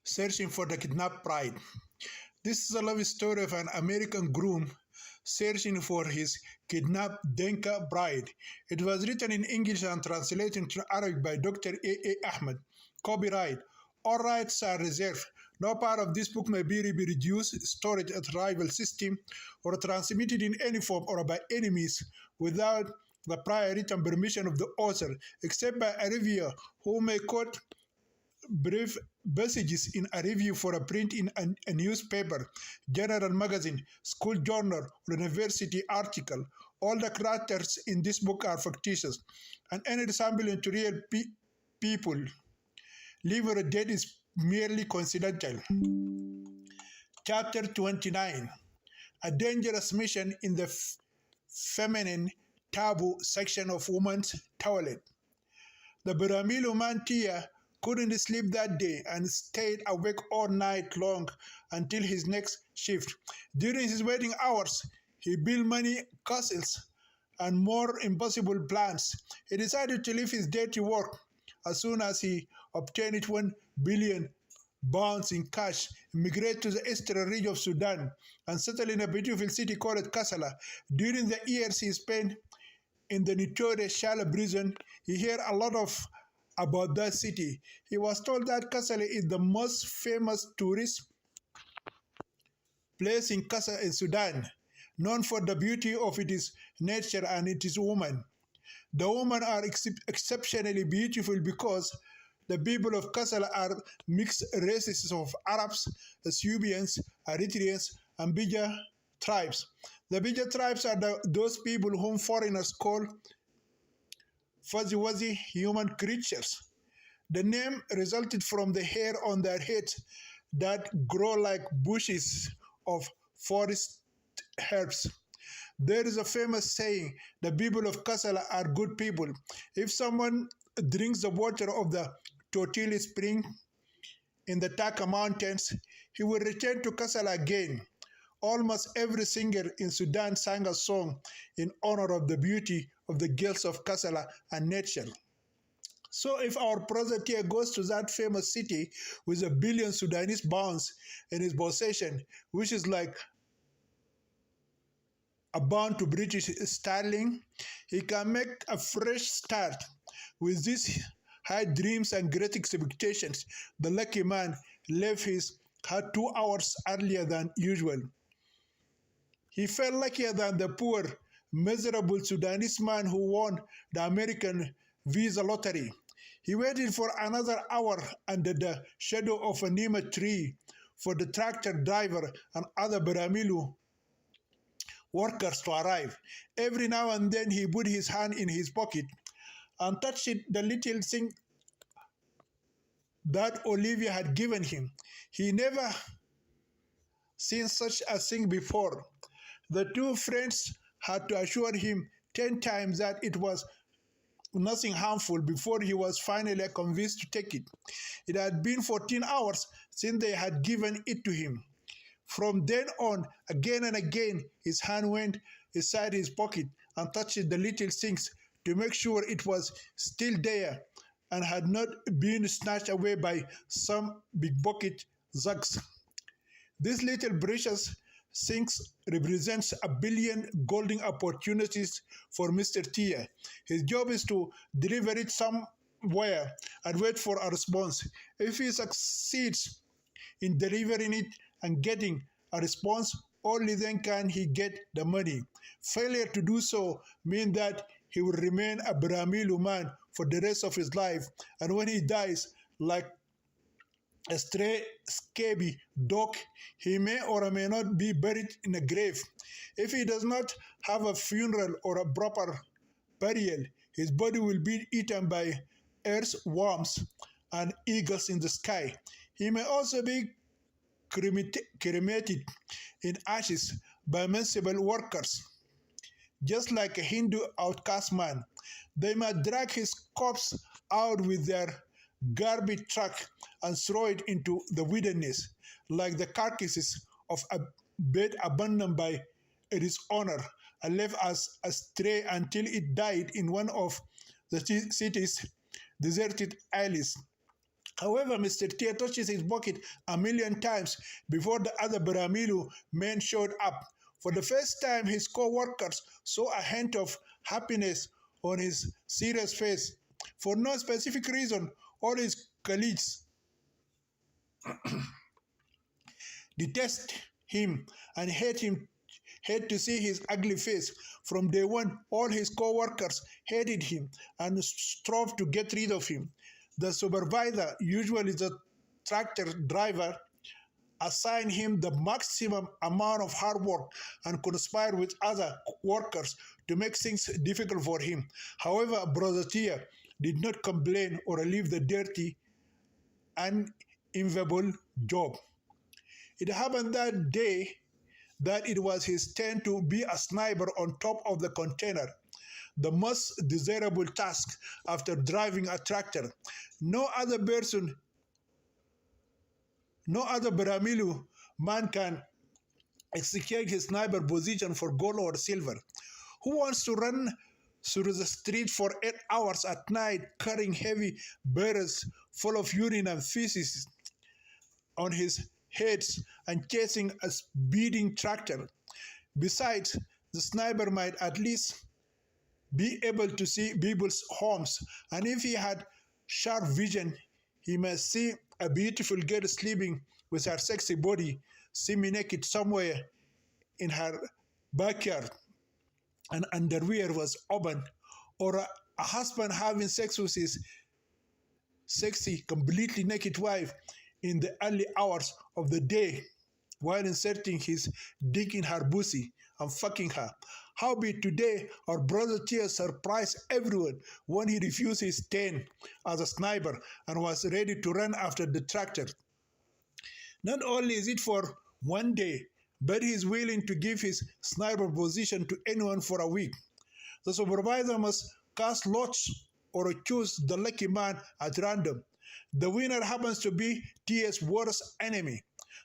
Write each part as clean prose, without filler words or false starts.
Searching for the Kidnapped Bride. This is a love story of an American groom searching for his kidnapped Denka bride. It was written in English and translated into Arabic by Dr. A. Ahmed. Copyright. All rights are reserved. No part of this book may be reproduced, stored at rival system, or transmitted in any form or by any means without the prior written permission of the author, except by a reviewer who may quote brief passages in a review for a print in a newspaper, general magazine, school journal, or university article. All the characters in this book are fictitious, and any resemblance to real people, live or dead, is merely coincidental. Chapter 29. A dangerous mission in the feminine taboo section of women's toilet. The Baramilu man Tia couldn't sleep that day and stayed awake all night long until his next shift. During his waiting hours, he built many castles and more impossible plans. He decided to leave his dirty work as soon as he obtained £1 billion in cash, immigrate to the eastern region of Sudan, and settle in a beautiful city called Kassala. During the years he spent in the notorious Shala prison, he heard a lot about that city. He was told that Kassala is the most famous tourist place in Sudan, known for the beauty of its nature and its women. The women are exceptionally beautiful because the people of Kassala are mixed races of Arabs, Ethiopians, Eritreans, and Bija tribes. The Bija tribes are those people whom foreigners call fuzzy-wuzzy human creatures. The name resulted from the hair on their heads that grow like bushes of forest herbs. There is a famous saying, the people of Kassala are good people. If someone drinks the water of the Totili spring in the Taka Mountains, he will return to Kassala again. Almost every singer in Sudan sang a song in honor of the beauty of the girls of Kassala and nature. So if our present here goes to that famous city with a billion Sudanese pounds in his possession, which is like a pound to British sterling, he can make a fresh start. With these high dreams and great expectations, the lucky man left his hut 2 hours earlier than usual. He felt luckier than the poor, miserable Sudanese man who won the American visa lottery. He waited for another hour under the shadow of a Nima tree for the tractor driver and other Baramilu workers to arrive. Every now and then he put his hand in his pocket and touched the little thing that Olivia had given him. He never seen such a thing before. The two friends had to assure him 10 times that it was nothing harmful before he was finally convinced to take it. It had been 14 hours since they had given it to him. From then on, again and again, his hand went inside his pocket and touched the little things to make sure it was still there and had not been snatched away by some big bucket zugs. These little precious things represents a billion golden opportunities for Mr. Tia. His job is to deliver it somewhere and wait for a response. If he succeeds in delivering it and getting a response, only then can he get the money. Failure to do so means that he will remain a Baramilu man for the rest of his life, and when he dies, like a stray, scabby dog, he may or may not be buried in a grave. If he does not have a funeral or a proper burial, his body will be eaten by earthworms and eagles in the sky. He may also be cremated in ashes by municipal workers. Just like a Hindu outcast man, they might drag his corpse out with their garbage truck and throw it into the wilderness, like the carcasses of a bird abandoned by its owner and left as a stray until it died in one of the city's deserted alleys. However, Mr. Tia touches his bucket a million times before the other Baramilu men showed up. For the first time, his co-workers saw a hint of happiness on his serious face. For no specific reason, all his colleagues detest him and hate to see his ugly face. From day one, all his co-workers hated him and strove to get rid of him. The supervisor, usually the tractor driver, assigned him the maximum amount of hard work and conspired with other workers to make things difficult for him. However, Brother Tia did not complain or leave the dirty and inevitable job. It happened that day that it was his turn to be a sniper on top of the container, the most desirable task after driving a tractor. No other person, no other Baramilu man can execute his sniper position for gold or silver. Who wants to run through the street for 8 hours at night carrying heavy barrels full of urine and feces on his heads and chasing a speeding tractor? Besides, the sniper might at least be able to see people's homes, and if he had sharp vision, he may see a beautiful girl sleeping with her sexy body semi-naked somewhere in her backyard and underwear was open, or a husband having sex with his sexy, completely naked wife in the early hours of the day while inserting his dick in her pussy and fucking her. Howbeit today, our brother Tia surprised everyone when he refused his turn as a sniper and was ready to run after the tractor. Not only is it for one day, but he is willing to give his sniper position to anyone for a week. The supervisor must cast lots or choose the lucky man at random. The winner happens to be Tia's worst enemy.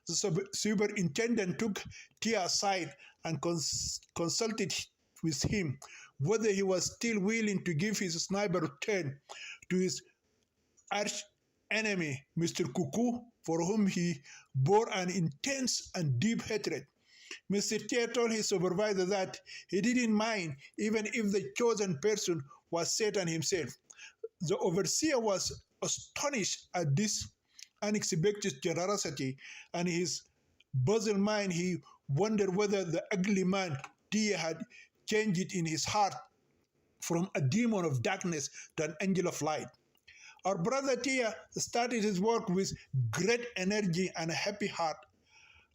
The superintendent took Tia aside and consulted with him whether he was still willing to give his sniper turn to his arch enemy, Mr. Cuckoo, for whom he bore an intense and deep hatred. Mr. Tia told his supervisor that he didn't mind even if the chosen person was Satan himself. The overseer was astonished at this unexpected generosity, and in his puzzled mind he wondered whether the ugly man Tia had changed it in his heart from a demon of darkness to an angel of light. Our brother Tia started his work with great energy and a happy heart.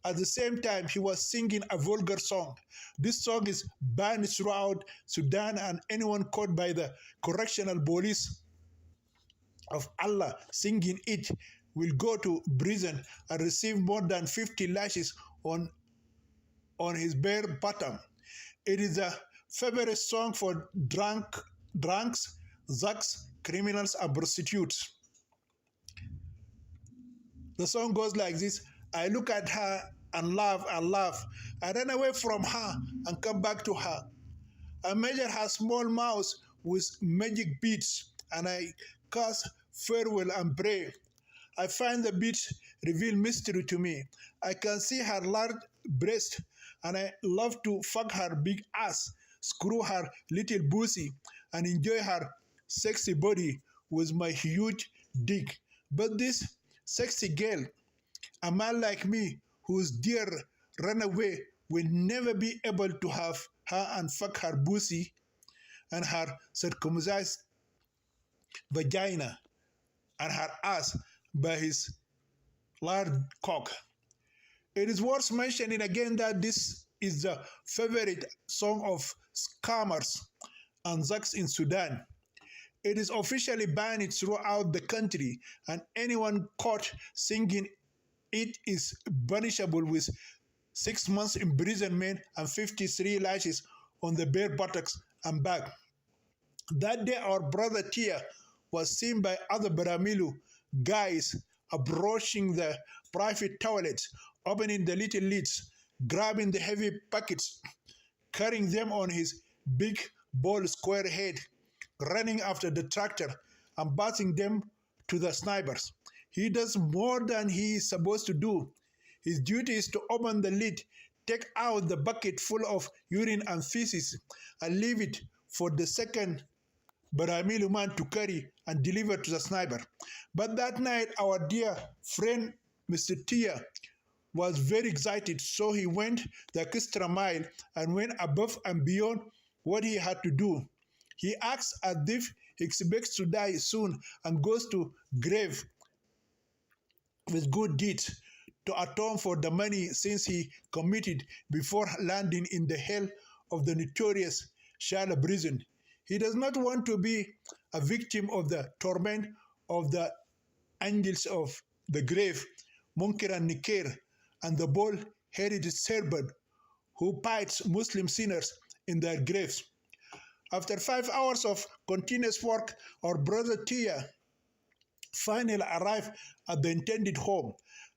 At the same time, he was singing a vulgar song. This song is banned throughout Sudan, and anyone caught by the correctional police of Allah singing it will go to prison and receive more than 50 lashes on his bare bottom. It is a favorite song for drunks, thugs, criminals, and prostitutes. The song goes like this: I look at her and laugh and laugh. I run away from her and come back to her. I measure her small mouth with magic beads, and I cast farewell and pray. I find the beads reveal mystery to me. I can see her large breast, and I love to fuck her big ass, screw her little pussy, and enjoy her sexy body with my huge dick. But this sexy girl, a man like me, whose dear runaway, will never be able to have her and fuck her pussy and her circumcised vagina and her ass by his large cock. It is worth mentioning again that this is the favorite song of scammers and thugs in Sudan. It is officially banned throughout the country, and anyone caught singing it is punishable with 6 months imprisonment and 53 lashes on the bare buttocks and back. That day, our brother Tia was seen by other Baramilu guys approaching the private toilets, opening the little lids, grabbing the heavy packets, carrying them on his big, bald, square head, running after the tractor and passing them to the snipers. He does more than he is supposed to do. His duty is to open the lid, take out the bucket full of urine and feces, and leave it for the second Baramilu man to carry and deliver to the sniper. But that night, our dear friend Mr. Tia was very excited, so he went the extra mile and went above and beyond what he had to do. He acts as if he expects to die soon and goes to grave with good deeds to atone for the many sins he committed before landing in the hell of the notorious Shala prison. He does not want to be a victim of the torment of the angels of the grave, Munkar and Nikir, and the bald-headed serpent who bites Muslim sinners in their graves. After 5 hours of continuous work, our brother Tia finally arrived at the intended home.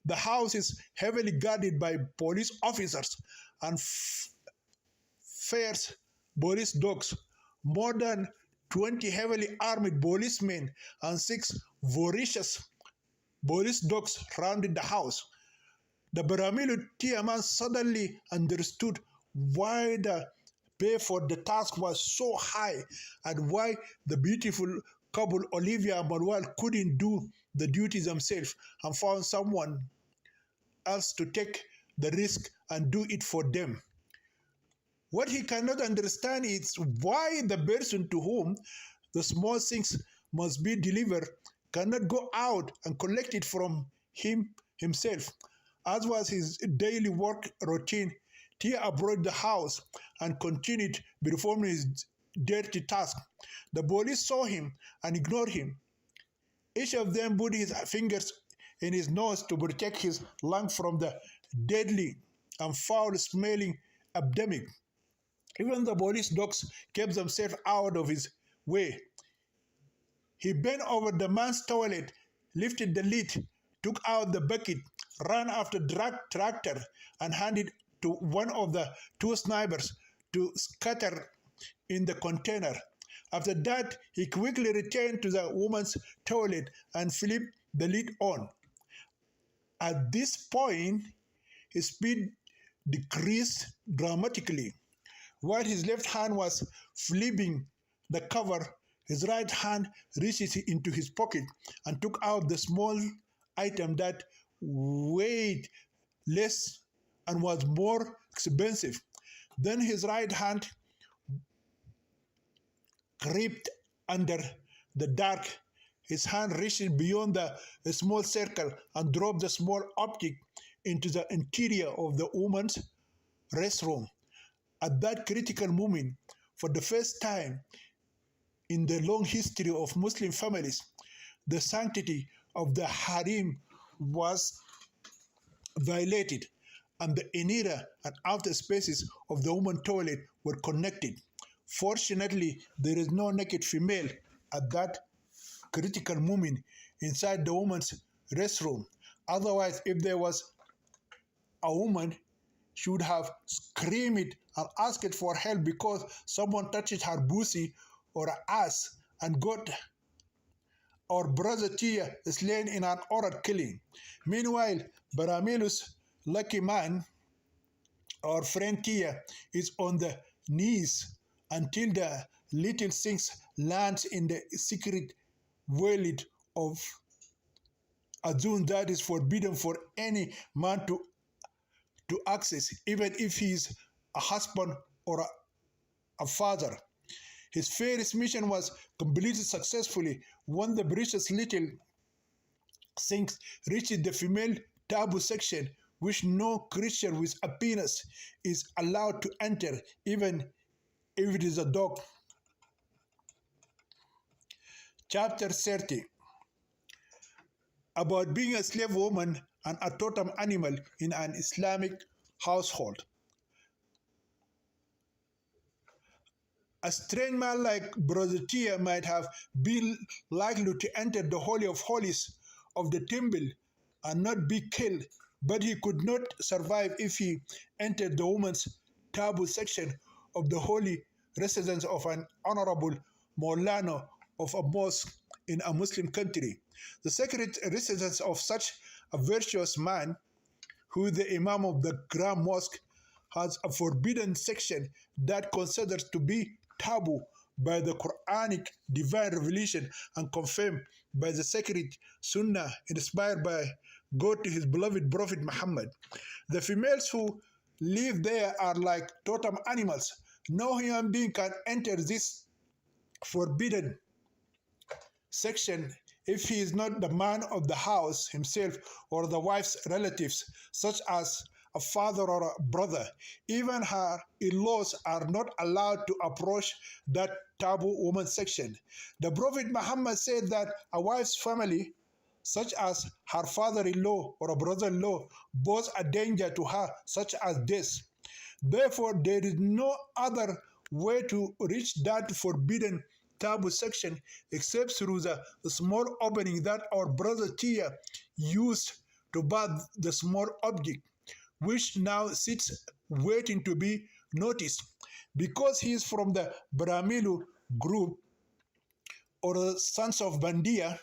The house is heavily guarded by police officers and fierce police dogs. More than 20 heavily armed policemen and 6 voracious police dogs surrounded the house. The Baramilu Tiaman suddenly understood why the pay for the task was so high and why the beautiful couple Olivia and Manuel couldn't do the duties themselves and found someone else to take the risk and do it for them. What he cannot understand is why the person to whom the small things must be delivered cannot go out and collect it from himself. As was his daily work routine, Tia approached the house and continued performing his dirty task. The police saw him and ignored him. Each of them put his fingers in his nose to protect his lungs from the deadly and foul-smelling epidemic. Even the police dogs kept themselves out of his way. He bent over the man's toilet, lifted the lid, took out the bucket, ran after the tractor, and handed to one of the 2 snipers to scatter in the container. After that, he quickly returned to the woman's toilet and flipped the lid on. At this point, his speed decreased dramatically. While his left hand was flipping the cover, his right hand reached into his pocket and took out the small item that weighed less and was more expensive. Then his right hand crept under the dark. His hand reached beyond the small circle and dropped the small object into the interior of the woman's restroom. At that critical moment, for the first time in the long history of Muslim families, the sanctity of the harem was violated, and the inner and outer spaces of the woman's toilet were connected. Fortunately, there is no naked female at that critical moment inside the woman's restroom. Otherwise, if there was a woman, she would have screamed and asked for help because someone touched her pussy or her ass and got our brother Tia slain in an oral killing. Meanwhile, Baramilu's lucky man, our friend Tia, is on the knees until the little things lands in the secret world of a zone that is forbidden for any man to access, even if he is a husband or a father. His first mission was completed successfully when the precious little things reached the female taboo section, which no creature with a penis is allowed to enter, even if it is a dog. Chapter 30. About being a slave woman and a totem animal in an Islamic household. A strange man like Brother Tia might have been likely to enter the Holy of Holies of the temple and not be killed, but he could not survive if he entered the woman's taboo section of the holy residence of an honorable Maulana of a mosque in a Muslim country. The sacred residence of such a virtuous man, who is the Imam of the Grand Mosque, has a forbidden section that considers to be taboo by the Quranic divine revelation and confirmed by the sacred Sunnah inspired by God to his beloved Prophet Muhammad. The females who live there are like totem animals. No human being can enter this forbidden section if he is not the man of the house himself or the wife's relatives, such as a father or a brother. Even her in-laws are not allowed to approach that taboo woman section. The Prophet Muhammad said that a wife's family, such as her father-in-law or a brother-in-law, pose a danger to her, such as this. Therefore, there is no other way to reach that forbidden taboo section except through the small opening that our brother Tia used to bath the small object, which now sits waiting to be noticed. Because he is from the Brahmilu group or the sons of Bandia,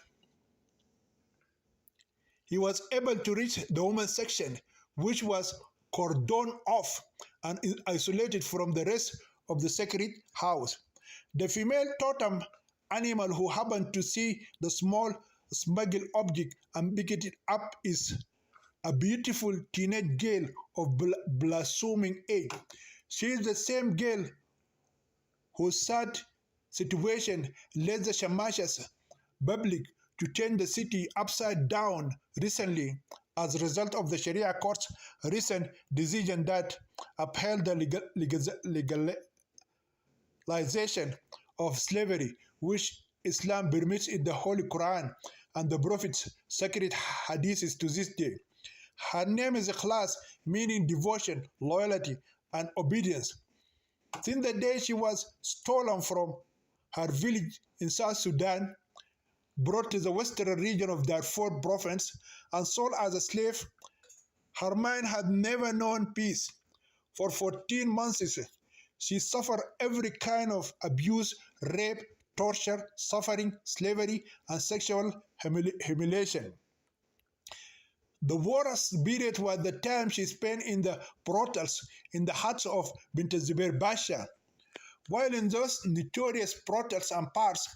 he was able to reach the women's section, which was cordoned off and isolated from the rest of the sacred house. The female totem animal who happened to see the small smuggled object and picked it up is a beautiful teenage girl of blossoming age. She is the same girl whose sad situation led the Shamashas public to turn the city upside down recently as a result of the Sharia court's recent decision that upheld the legalization of slavery, which Islam permits in the Holy Quran and the Prophet's sacred hadiths to this day. Her name is Ikhlas, meaning devotion, loyalty, and obedience. Since the day she was stolen from her village in South Sudan, brought to the western region of Darfur province, and sold as a slave, her mind had never known peace. For 14 months, she suffered every kind of abuse, rape, torture, suffering, slavery, and sexual humiliation. The worst period was the time she spent in the brothels in the huts of Bint Zubair Basha. While in those notorious brothels and parks,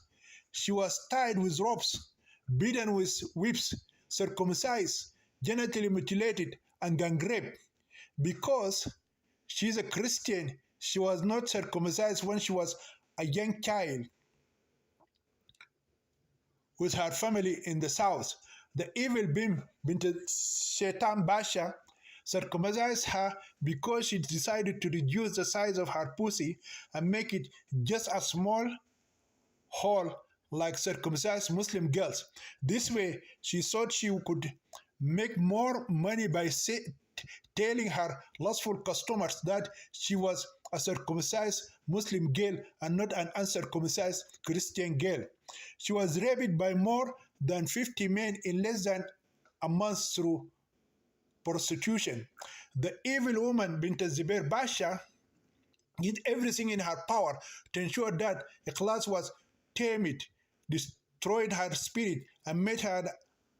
she was tied with ropes, beaten with whips, circumcised, genitally mutilated, and gang raped. Because she is a Christian, she was not circumcised when she was a young child with her family in the south. The evil Bint Shaitan Basha circumcised her because she decided to reduce the size of her pussy and make it just a small hole like circumcised Muslim girls. This way, she thought she could make more money by telling her lustful customers that she was a circumcised Muslim girl and not an uncircumcised Christian girl. She was raped by more than 50 men in less than a month through prostitution. The evil woman Bint Zubair Basha did everything in her power to ensure that Ikhlas was tamed, destroyed her spirit, and made her an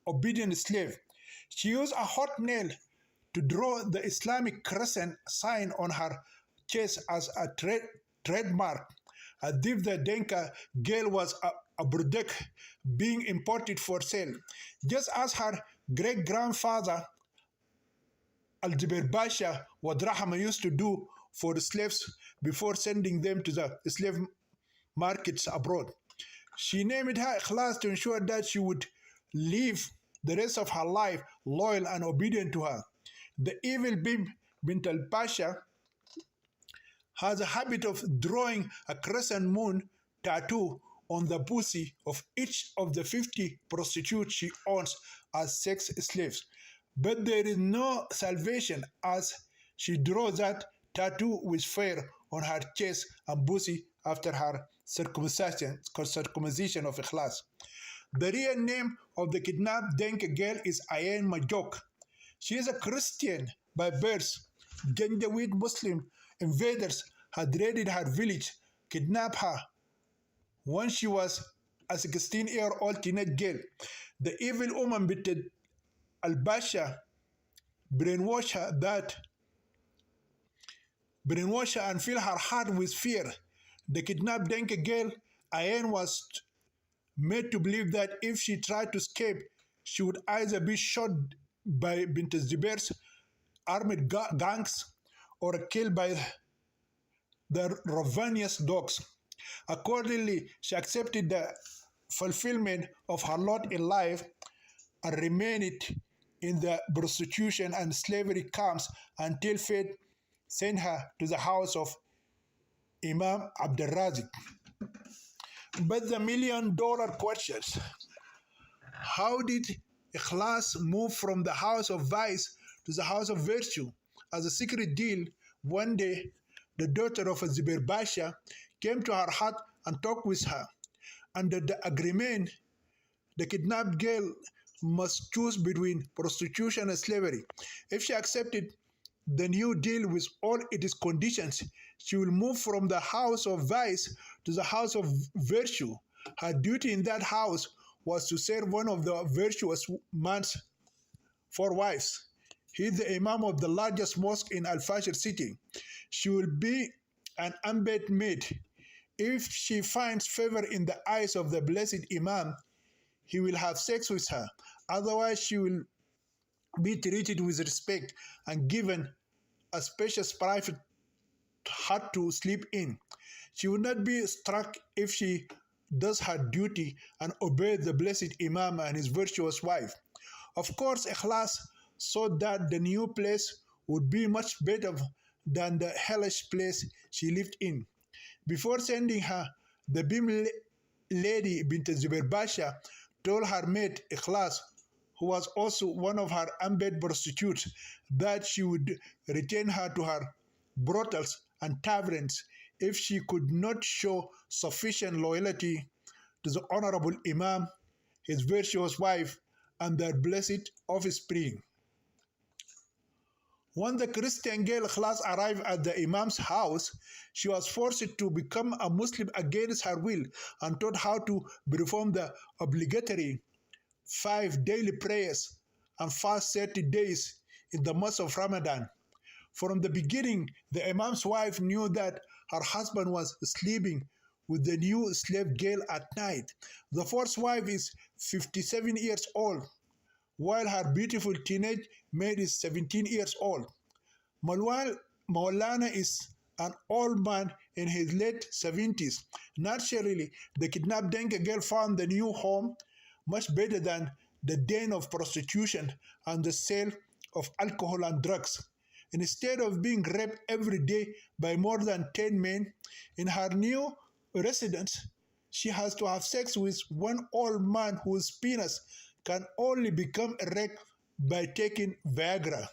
obedient slave. She used a hot nail to draw the Islamic crescent sign on her chest as a trademark, as if the Denka girl was a product being imported for sale, just as her great-grandfather Al-Zubair Basha Wad Rahma used to do for the slaves before sending them to the slave markets abroad. She named her Ikhlas to ensure that she would live the rest of her life loyal and obedient to her. The evil Bint al-Pasha has a habit of drawing a crescent moon tattoo on the pussy of each of the 50 prostitutes she owns as sex slaves. But there is no salvation as she draws that tattoo with fire on her chest and pussy after her circumcision of Ikhlas. The real name of the kidnapped Denka girl is Ayan Majok. She is a Christian by birth. Janjaweed Muslim invaders had raided her village, kidnapped her when she was a 16-year-old teenage girl. The evil woman bit al-Basha brainwash her and fill her heart with fear. The kidnapped Denke girl, Ayen, was made to believe that if she tried to escape, she would either be shot by Bint Zubair's armed gangs or killed by the ravenous dogs. Accordingly, she accepted the fulfillment of her lot in life and remained in the prostitution and slavery camps until fate sent her to the house of Imam Abdurrazik. But the million-dollar questions: how did Ikhlas move from the house of vice to the house of virtue? As a secret deal, one day, the daughter of Zubair Basha came to her hut and talked with her. Under the agreement, the kidnapped girl must choose between prostitution and slavery. If she accepted the new deal with all its conditions, she will move from the house of vice to the house of virtue. Her duty in that house was to serve one of the virtuous man's 4 wives. He is the imam of the largest mosque in Al-Fashir city. She will be an unpaid maid. If she finds favor in the eyes of the blessed imam, he will have sex with her. Otherwise, she will be treated with respect and given a spacious private hut to sleep in. She will not be struck if she does her duty and obeys the blessed imam and his virtuous wife. Of course, Ikhlas saw that the new place would be much better than the hellish place she lived in. Before sending her, the Bim lady Bint Zubair Basha told her maid Ikhlas, who was also one of her unpaid prostitutes, that she would retain her to her brothels and taverns if she could not show sufficient loyalty to the honorable Imam, his virtuous wife, and their blessed offspring. When the Christian girl Ikhlas arrived at the Imam's house, she was forced to become a Muslim against her will and taught how to perform the obligatory 5 daily prayers and fast 30 days in the month of Ramadan. From the beginning, the Imam's wife knew that her husband was sleeping with the new slave girl at night. The first wife is 57 years old, while her beautiful teenage maid is 17 years old. Maulana is an old man in his late 70s. Naturally, the kidnapped Denke girl found the new home much better than the den of prostitution and the sale of alcohol and drugs. Instead of being raped every day by more than 10 men, in her new residence, she has to have sex with one old man whose penis can only become erect by taking Viagra.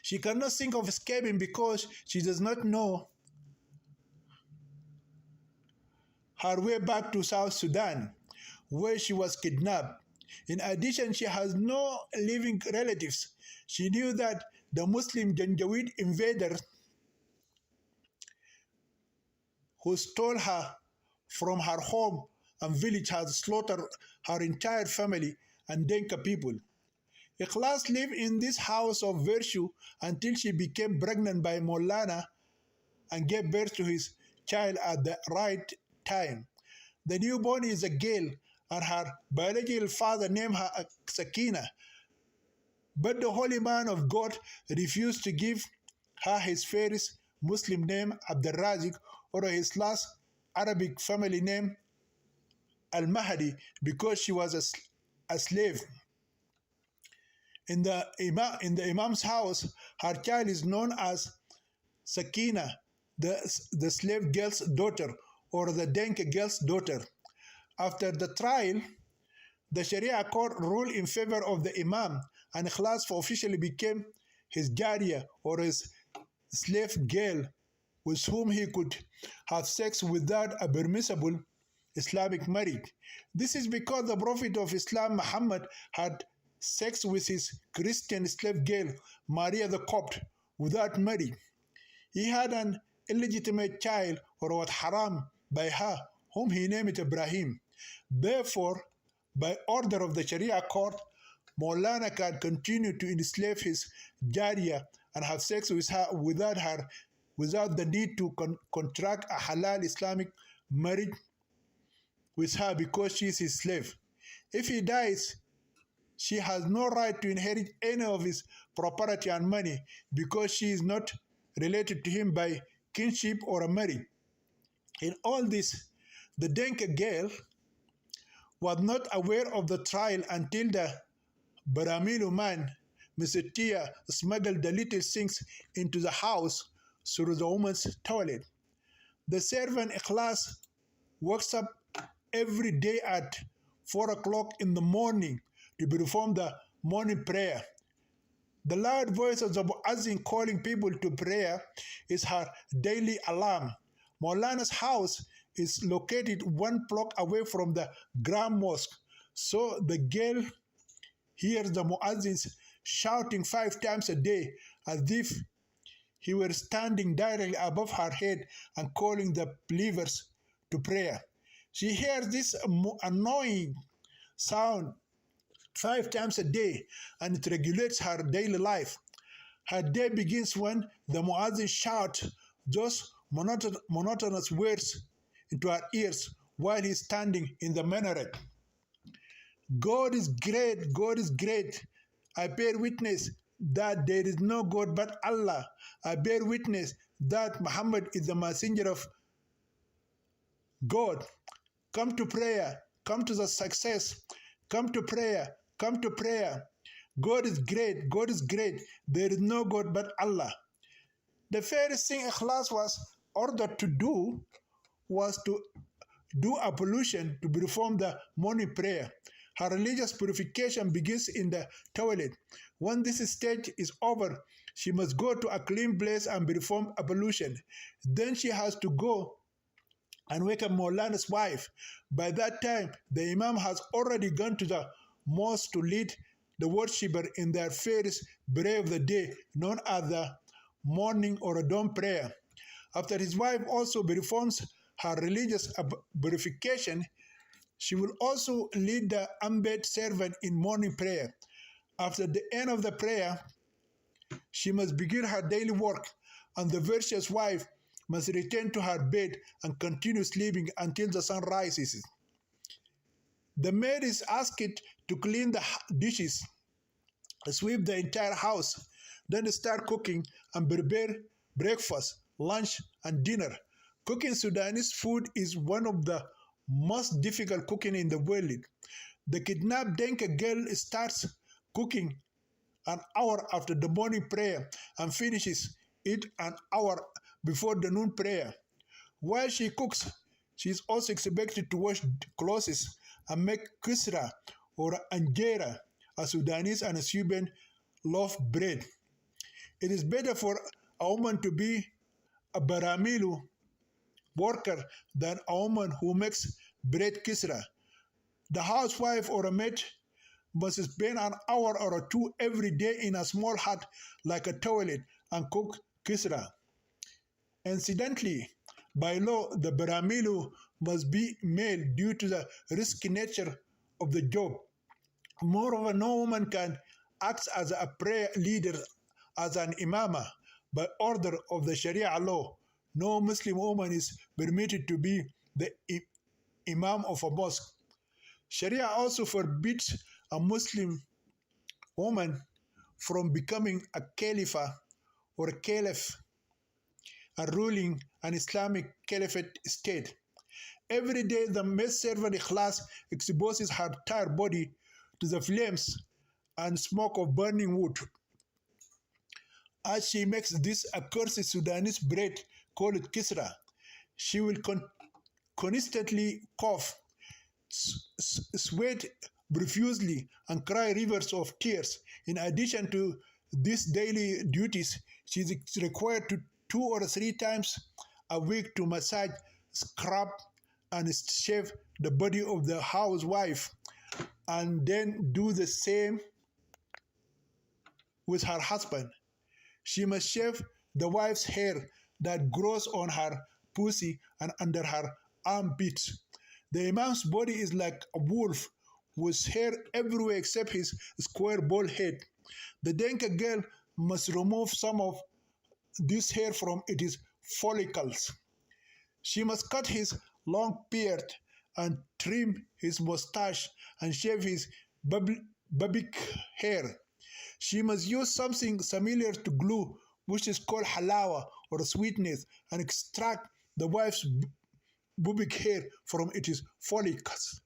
She cannot think of escaping because she does not know her way back to South Sudan, where she was kidnapped. In addition, she has no living relatives. She knew that the Muslim Janjaweed invader who stole her from her home and village has slaughtered her entire family and Denka people. Ikhlas lived in this house of virtue until she became pregnant by Maulana and gave birth to his child at the right time. The newborn is a girl, and her biological father named her Sakina. But the holy man of God refused to give her his first Muslim name, Abdurrazik, or his last Arabic family name, Al-Mahdi, because she was a slave. In the Imam's house, her child is known as Sakina, the slave girl's daughter, or the Denke girl's daughter. After the trial, the Sharia court ruled in favor of the Imam, and Ikhlas officially became his Jariya, or his slave girl, with whom he could have sex without a permissible Islamic marriage. This is because the Prophet of Islam, Muhammad, had sex with his Christian slave girl, Maria the Copt, without marriage. He had an illegitimate child, or what haram, by her, whom he named Ibrahim. Therefore, by order of the Sharia court, Maulana can continue to enslave his Jariya and have sex with her without the need to contract a halal Islamic marriage with her because she is his slave. If he dies, she has no right to inherit any of his property and money because she is not related to him by kinship or a marriage. In all this, the Denka girl was not aware of the trial until the Baramilu man, Mr. Tia, smuggled the little things into the house through the woman's toilet. The servant Ikhlas wakes up every day at 4 o'clock in the morning to perform the morning prayer. The loud voice of the Muazzin calling people to prayer is her daily alarm. Maulana's house is located 1 block away from the Grand Mosque, so the girl hears the Muazzins shouting 5 times a day as if he were standing directly above her head and calling the believers to prayer. She hears this annoying sound 5 times a day, and it regulates her daily life. Her day begins when the Muazzin shouts those monotonous words into her ears while he's standing in the minaret. God is great, God is great. I bear witness that there is no God but Allah. I bear witness that Muhammad is the messenger of God. Come to prayer, come to the success, come to prayer, come to prayer. God is great, God is great. There is no God but Allah. The first thing Ikhlas was ordered to do was to do ablution to perform the morning prayer. Her religious purification begins in the toilet. When this stage is over, she must go to a clean place and perform ablution. Then she has to go and wake up Maulana's wife. By that time, the Imam has already gone to the mosque to lead the worshipper in their first prayer of the day, known as the morning or a dawn prayer. After his wife also performs her religious purification, she will also lead the unpaid servant in morning prayer. After the end of the prayer, she must begin her daily work, and the virtuous wife must return to her bed and continue sleeping until the sun rises. The maid is asked to clean the dishes, sweep the entire house, then start cooking and prepare breakfast, lunch, and dinner. Cooking Sudanese food is one of the most difficult cooking in the world. The kidnapped Denka girl starts cooking an hour after the morning prayer and finishes it an hour before the noon prayer. While she cooks, she is also expected to wash clothes and make kisra or anjera, a Sudanese and a Cuban loaf bread. It is better for a woman to be a baramilu worker than a woman who makes bread kisra. The housewife or a maid must spend an hour or two every day in a small hut like a toilet and cook kisra. Incidentally, by law, the baramilu must be male due to the risky nature of the job. Moreover, no woman can act as a prayer leader as an imama by order of the Sharia law. No Muslim woman is permitted to be the imam of a mosque. Sharia also forbids a Muslim woman from becoming a caliph or a caliph and ruling an Islamic caliphate state. Every day, the maidservant Ikhlas exposes her entire body to the flames and smoke of burning wood. As she makes this accursed Sudanese bread called kisra, she will constantly cough, sweat profusely, and cry rivers of tears. In addition to these daily duties, she is required to 2 or 3 times a week to massage, scrub, and shave the body of the housewife, and then do the same with her husband. She must shave the wife's hair that grows on her pussy and under her armpits. The Imam's body is like a wolf with hair everywhere except his square bald head. The Denka girl must remove some of this hair from its follicles. She must cut his long beard and trim his mustache and shave his babic hair. She must use something similar to glue, which is called halawa or sweetness, and extract the wife's pubic hair from its follicles.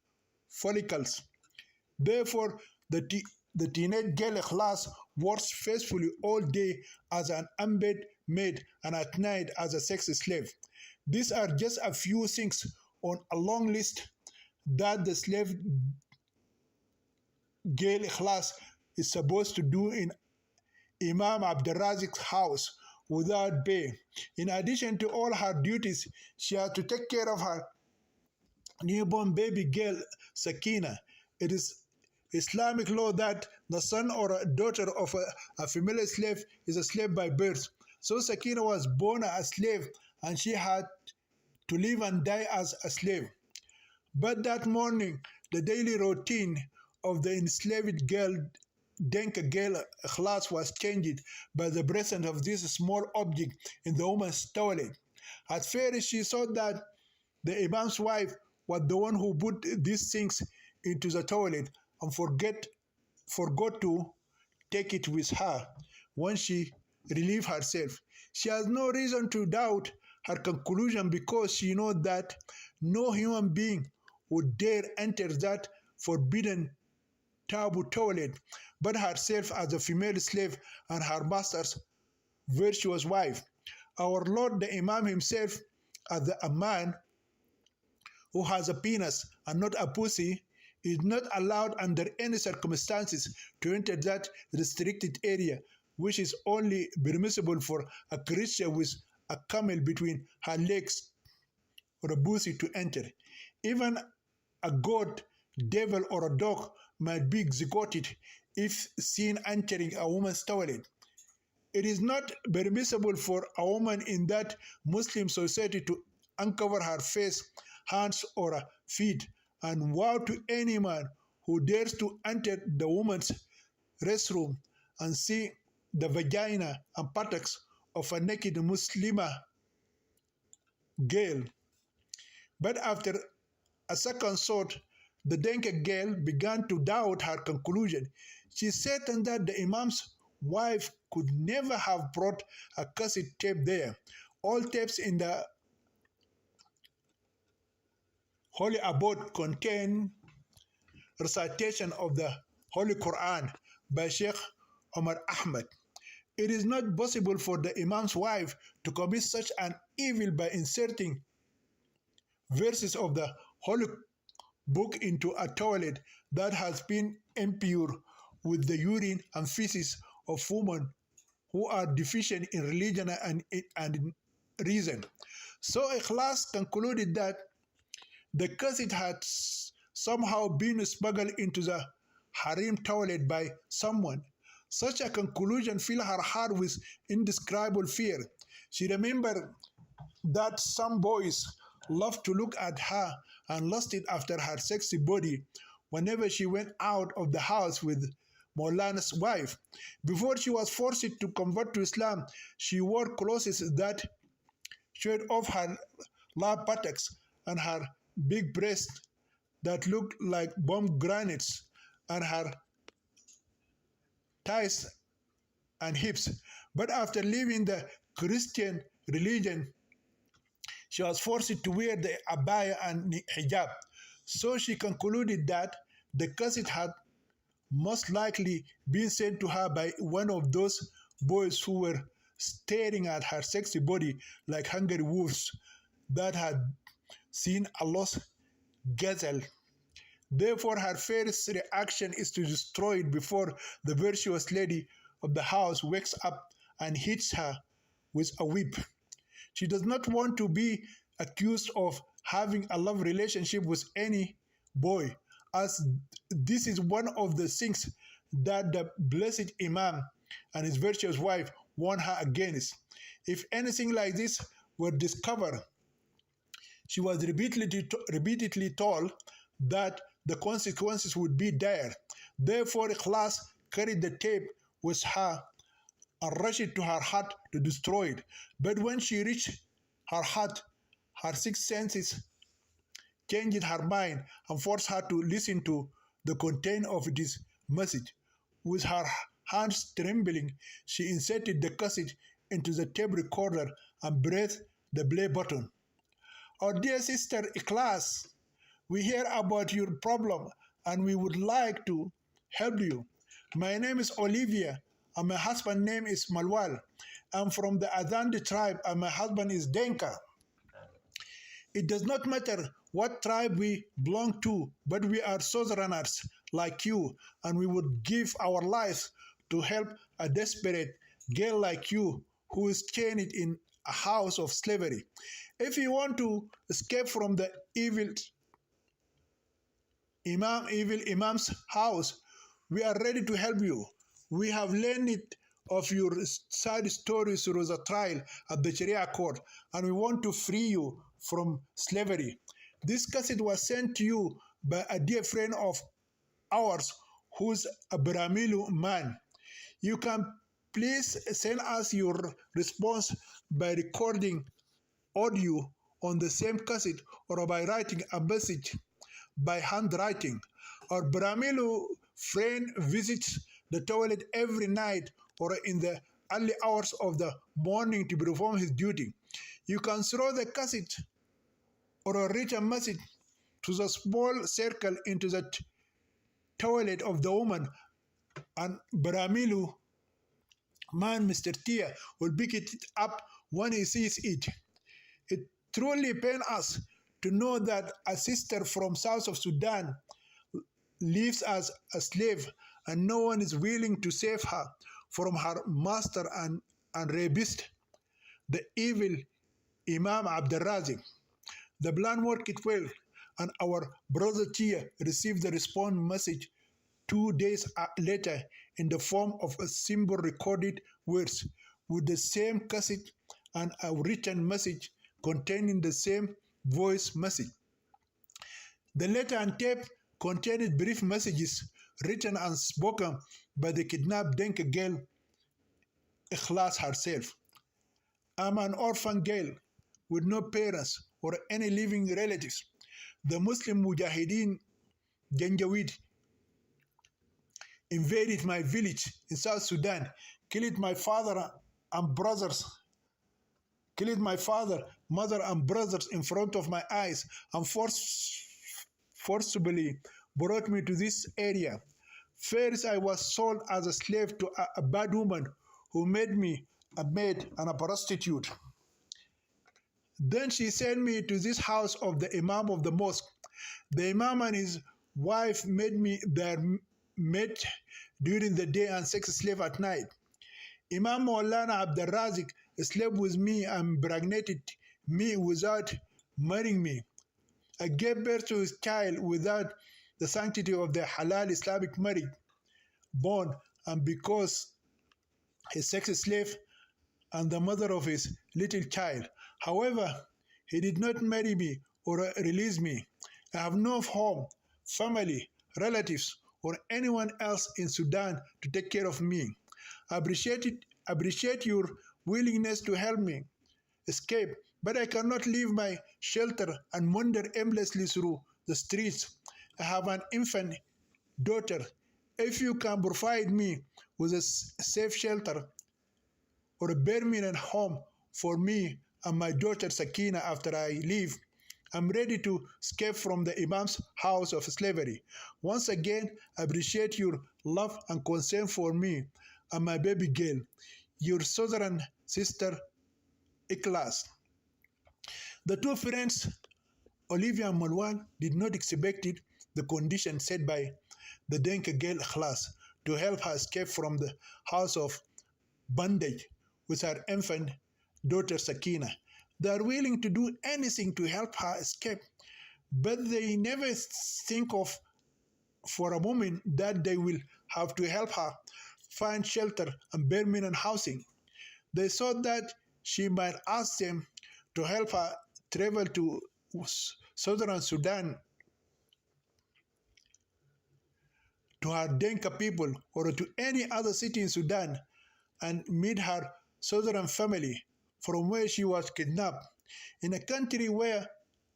Therefore, the teenage girl class works faithfully all day as an unpaid maid and at night as a sex slave. These are just a few things on a long list that the slave girl class is supposed to do in Imam Abdurrazik's house without pay. In addition to all her duties, she has to take care of her newborn baby girl Sakina. It is Islamic law that the son or a daughter of a female slave is a slave by birth. So Sakina was born a slave and she had to live and die as a slave. But that morning, the daily routine of the enslaved girl, Denka girl class, was changed by the presence of this small object in the woman's toilet. At first, she thought that the Imam's wife was the one who put these things into the toilet and forgot to take it with her when she relieved herself. She has no reason to doubt her conclusion because she knows that no human being would dare enter that forbidden taboo toilet but herself as a female slave and her master's virtuous wife. Our Lord the Imam himself, as a man who has a penis and not a pussy, is not allowed under any circumstances to enter that restricted area, which is only permissible for a creature with a camel between her legs or a pussy to enter. Even a goat, devil, or a dog might be executed if seen entering a woman's toilet. It is not permissible for a woman in that Muslim society to uncover her face, hands, or feet, and vow to any man who dares to enter the woman's restroom and see the vagina and buttocks of a naked Muslima girl. But after a second thought, the Denka girl began to doubt her conclusion. She said that the Imam's wife could never have brought a cassette tape there. All tapes in the Holy Abode contain recitation of the Holy Quran by Sheikh Omar Ahmed. It is not possible for the Imam's wife to commit such an evil by inserting verses of the Holy Book into a toilet that has been impure with the urine and feces of women who are deficient in religion and in reason. So Ikhlas concluded that the cassette had somehow been smuggled into the harem toilet by someone. Such a conclusion filled her heart with indescribable fear. She remembered that some boys loved to look at her and lusted after her sexy body whenever she went out of the house with Maulana's wife. Before she was forced to convert to Islam, she wore clothes that showed off her large buttocks and her big breasts that looked like pomegranates and her thighs and hips. But after leaving the Christian religion, she was forced to wear the abaya and hijab. So she concluded that the cassette had most likely been sent to her by one of those boys who were staring at her sexy body like hungry wolves that had seen a lost gazelle. Therefore, her first reaction is to destroy it before the virtuous lady of the house wakes up and hits her with a whip. She does not want to be accused of having a love relationship with any boy, as this is one of the things that the blessed Imam and his virtuous wife warned her against. If anything like this were discovered, She was repeatedly told that the consequences would be dire. Therefore, Ikhlas carried the tape with her and rushed it to her hut to destroy it. But when she reached her hut, her sixth senses changed her mind and forced her to listen to the content of this message. With her hands trembling, she inserted the cassette into the tape recorder and pressed the play button. Our dear sister Ikhlas, we hear about your problem and we would like to help you. My name is Olivia and my husband's name is Malwal. I'm from the Adandi tribe and my husband is Denka. It does not matter what tribe we belong to, but we are Southerners like you, and we would give our lives to help a desperate girl like you who is chained in a house of slavery. If you want to escape from the evil Imam's house, we are ready to help you. We have learned it of your sad stories through the trial at the Sharia court, and we want to free you from slavery. This cassette was sent to you by a dear friend of ours who's a Bramilu man. You can please send us your response by recording audio on the same cassette or by writing a message by handwriting. Our Bramilu friend visits the toilet every night or in the early hours of the morning to perform his duty. You can throw the cassette or a written message to the small circle into the toilet of the woman, and Bramilu man, Mr. Tia, will pick it up when he sees it. It truly pains us to know that a sister from south of Sudan lives as a slave and no one is willing to save her from her master and rapist, the evil Imam Abdurrazik. The plan worked well, and our brother Tia received the response message 2 days later in the form of a simple recorded words with the same cassette and a written message containing the same voice message. The letter and tape contained brief messages written and spoken by the kidnapped Denka girl, Ikhlas herself. I'm an orphan girl with no parents or any living relatives. The Muslim Mujahideen Janjaweed invaded my village in South Sudan, killed my father and brothers, killed my father, mother, and brothers in front of my eyes, and forcibly brought me to this area. First, I was sold as a slave to a bad woman who made me a maid and a prostitute. Then she sent me to this house of the Imam of the mosque. The Imam and his wife made me their maid during the day and sex slave at night. Imam Maulana Abdul Razik slept with me and impregnated me without marrying me. I gave birth to his child without the sanctity of the halal Islamic marriage bond, and because his sex slave and the mother of his little child. However, he did not marry me or release me. I have no home, family, relatives, or anyone else in Sudan to take care of me. I appreciate your willingness to help me escape, but I cannot leave my shelter and wander aimlessly through the streets. I have an infant daughter. If you can provide me with a safe shelter or a permanent home for me and my daughter Sakina after I leave, I'm ready to escape from the Imam's house of slavery. Once again, I appreciate your love and concern for me and my baby girl, your southern sister, Ikhlas. The two friends, Olivia and Marwan, did not expect it, the condition set by the Denka girl Ikhlas to help her escape from the house of bondage with her infant daughter Sakina. They are willing to do anything to help her escape, but they never think of for a moment that they will have to help her find shelter and permanent housing. They thought that she might ask them to help her travel to southern Sudan to her Denka people or to any other city in Sudan and meet her southern family from where she was kidnapped. In a country where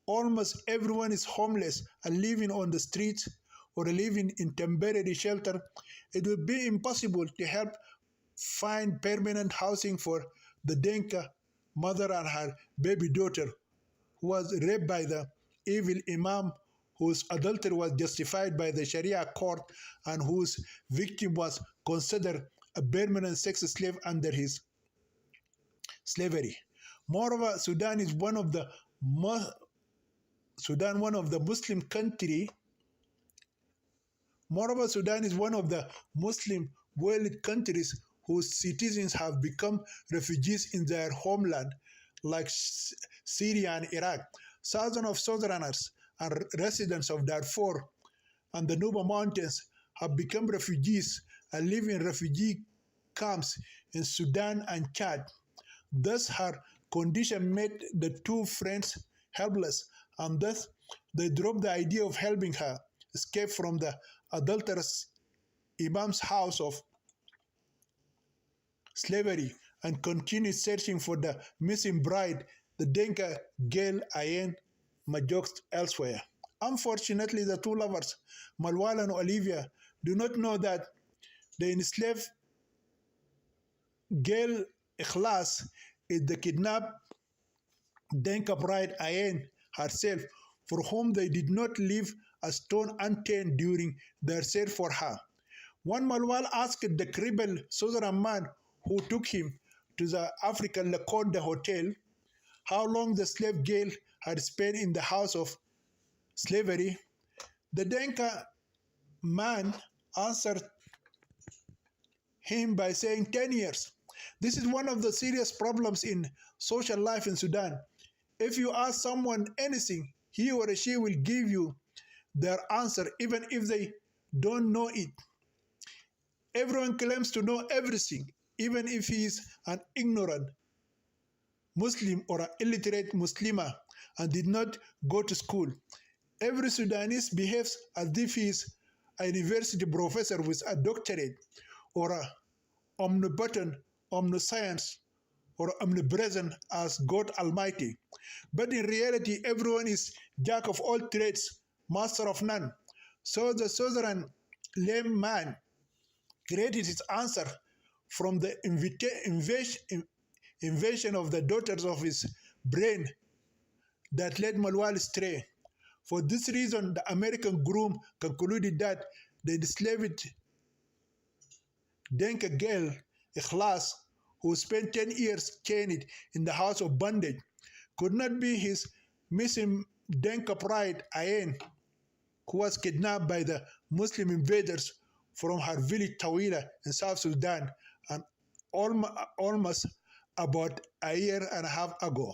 almost everyone is homeless and living on the streets or living in temporary shelter, it would be impossible to help find permanent housing for the Denka mother and her baby daughter, who was raped by the evil Imam, whose adultery was justified by the Sharia court, and whose victim was considered a permanent sex slave under his slavery. Moreover, Sudan, one of the Muslim country. Moreover, Sudan is one of the Muslim world countries whose citizens have become refugees in their homeland, like Syria and Iraq. Thousands of Southerners and residents of Darfur and the Nuba Mountains have become refugees and live in refugee camps in Sudan and Chad. Thus, her condition made the two friends helpless, and thus they dropped the idea of helping her escape from the adulterous Imam's house of slavery and continued searching for the missing bride, the Denka girl Ayen Majok, elsewhere. Unfortunately, the two lovers, Malwal and Olivia, do not know that the enslaved girl Ikhlas is the kidnapped Denka bride Ayen herself, for whom they did not leave a stone unturned during their search for her. One Malwal asked the crippled Southern man who took him to the African Laconde Hotel how long the slave girl had spent in the house of slavery. The Denka man answered him by saying 10 years. This is one of the serious problems in social life in Sudan. If you ask someone anything, he or she will give you their answer even if they don't know it. Everyone claims to know everything, even if he is an ignorant Muslim or an illiterate Muslima and did not go to school. Every Sudanese behaves as if he is a university professor with a doctorate or a omnipotent, omniscience, or omnipresent as God Almighty. But in reality, everyone is jack of all trades, master of none. So the Southern lame man created his answer from the invasion of the daughters of his brain that led Malwal astray. For this reason, the American groom concluded that the enslaved Denka girl, Ikhlas, who spent 10 years chained in the house of bondage, could not be his missing Denka bride, Ayen, who was kidnapped by the Muslim invaders from her village Tawila in South Sudan and almost about a year and a half ago.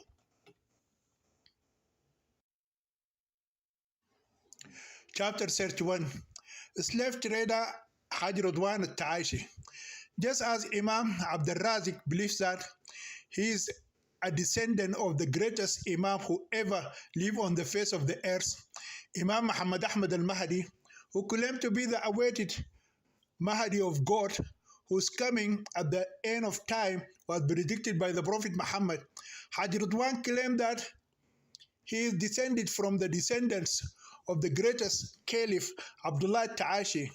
Chapter 31. Slave trader Haji Radwan al-Taishi. Just as Imam Abdul Razik believes that he is a descendant of the greatest Imam who ever lived on the face of the earth, Imam Muhammad Ahmad al-Mahdi, who claimed to be the awaited Mahdi of God, whose coming at the end of time was predicted by the Prophet Muhammad, Haji Radwan claimed that he is descended from the descendants of the greatest Caliph Abdullah Ta'ashi.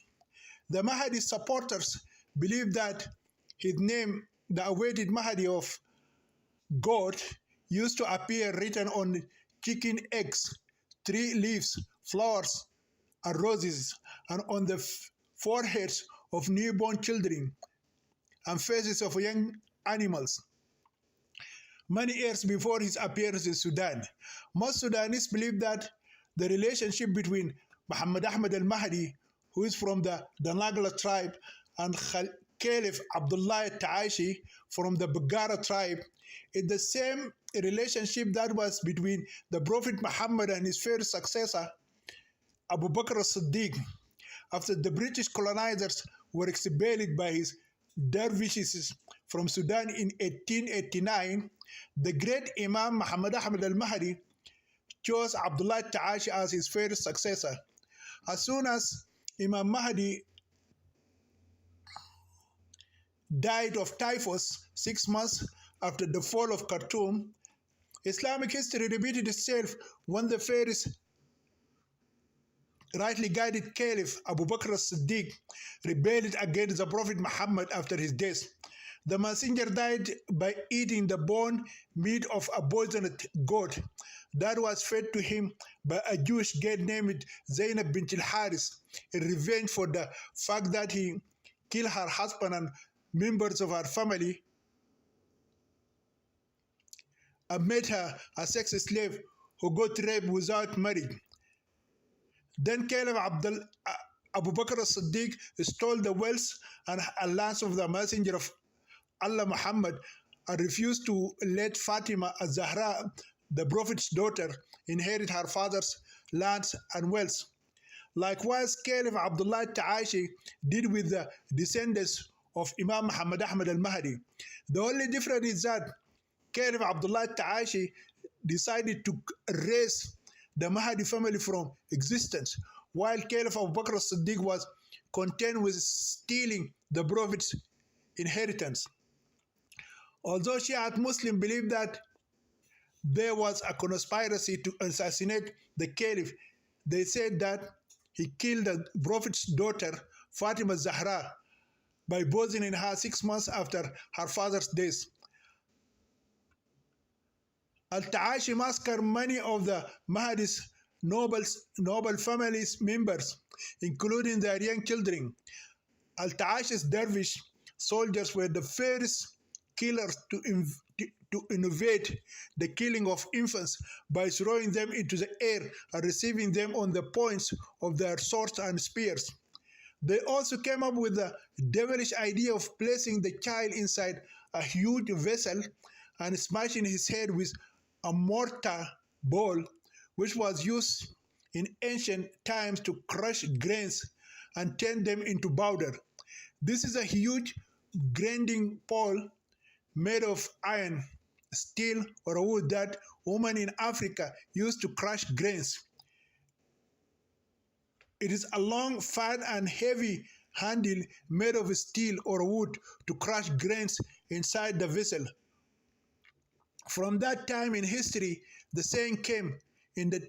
The Mahdi supporters believe that his name, the awaited Mahdi of God, used to appear written on chicken eggs, tree leaves, flowers, and roses, and on the foreheads of newborn children and faces of young animals. Many years before his appearance in Sudan, most Sudanese believe that the relationship between Muhammad Ahmad al-Mahdi, who is from the Danagla tribe, and Caliph Abdullah Ta'ashi from the Bagara tribe is the same relationship that was between the Prophet Muhammad and his first successor, Abu Bakr as-Siddiq. After the British colonizers were expelled by his dervishes from Sudan in 1889, the great Imam Muhammad Ahmad al-Mahdi chose Abdullah Ta'ashi as his first successor. As soon as Imam Mahdi died of typhus 6 months after the fall of Khartoum, Islamic history repeated itself when the first rightly guided Caliph Abu Bakr as-Siddiq rebelled against the Prophet Muhammad after his death. The messenger died by eating the bone meat of a poisoned goat that was fed to him by a Jewish girl named Zainab bint al-Haris in revenge for the fact that he killed her husband and members of her family and made her a sex slave who got raped without marriage. Then Caliph Abu Bakr as-Siddiq stole the wealth and lands of the messenger of Allah Muhammad and refused to let Fatima az-Zahra, the Prophet's daughter, inherit her father's lands and wealth. Likewise, Caliph Abdullah Ta'ashi did with the descendants of Imam Muhammad Ahmad al-Mahdi. The only difference is that Caliph Abdullah Ta'ashi decided to erase the Mahdi family from existence, while Caliph Abu Bakr as-Siddiq was content with stealing the Prophet's inheritance. Although Shiite Muslims believe that there was a conspiracy to assassinate the Caliph, they said that he killed the Prophet's daughter, Fatima Zahra, by poisoning her 6 months after her father's death. Al-Ta'ashi massacred many of the Mahdi's noble family's members, including their young children. Al-Ta'ashi's dervish soldiers were the first killers to innovate the killing of infants by throwing them into the air and receiving them on the points of their swords and spears. They also came up with the devilish idea of placing the child inside a huge vessel and smashing his head with a mortar ball, which was used in ancient times to crush grains and turn them into powder. This is a huge grinding pole made of iron, steel, or wood that women in Africa used to crush grains. It is a long, fat, and heavy handle made of steel or wood to crush grains inside the vessel. From that time in history, the saying came in the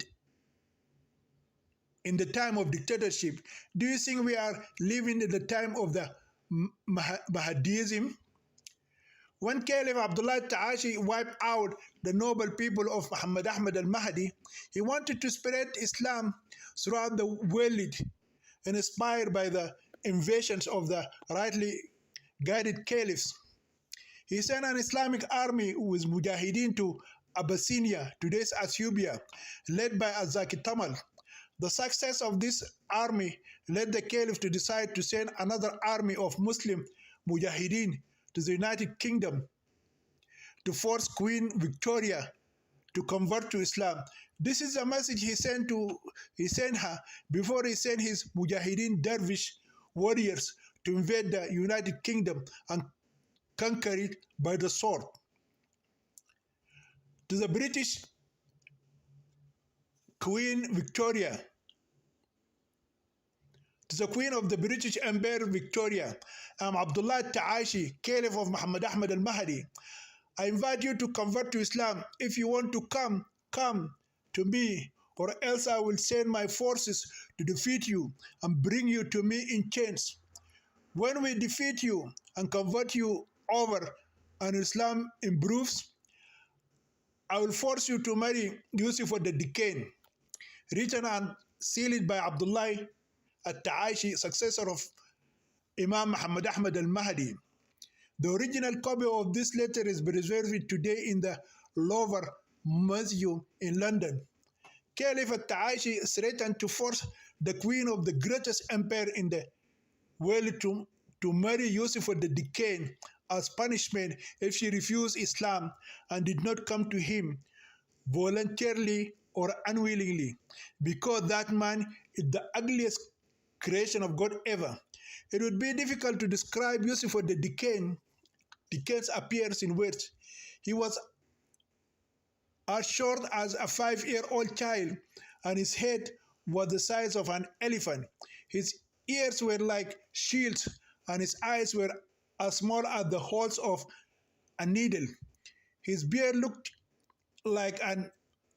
time of dictatorship. Do you think we are living in the time of the Mahdiism? When Caliph Abdullah Ta'ashi wiped out the noble people of Muhammad Ahmad al-Mahdi, he wanted to spread Islam throughout the world, inspired by the invasions of the rightly guided caliphs. He sent an Islamic army with mujahideen to Abyssinia, today's Ethiopia, led by Azaki Tamal. The success of this army led the caliph to decide to send another army of Muslim mujahideen to the United Kingdom to force Queen Victoria to convert to Islam. This is a message he sent her before he sent his mujahideen dervish warriors to invade the United Kingdom and conquer it by the sword. To the British Queen Victoria, to the Queen of the British Empire Victoria, I'm Abdullah Ta'ashi, Caliph of Muhammad Ahmad al-Mahdi. I invite you to convert to Islam. If you want to come to me, or else I will send my forces to defeat you and bring you to me in chains. When we defeat you and convert you over and Islam improves, I will force you to marry Yusuf the Decane, written and sealed by Abdullah al-Ta'ashi, successor of Imam Muhammad Ahmad al-Mahdi. The original copy of this letter is preserved today in the Louvre Museum in London. Caliph al-Ta'ashi threatened to force the queen of the greatest empire in the world to marry Yusuf the Decane as punishment if she refused Islam and did not come to him voluntarily or unwillingly, because that man is the ugliest creation of God ever. It would be difficult to describe Yusuf the Decane's appearance in words. He was as short as a 5-year-old child, and his head was the size of an elephant. His ears were like shields, and his eyes were as small as the holes of a needle. His beard looked like an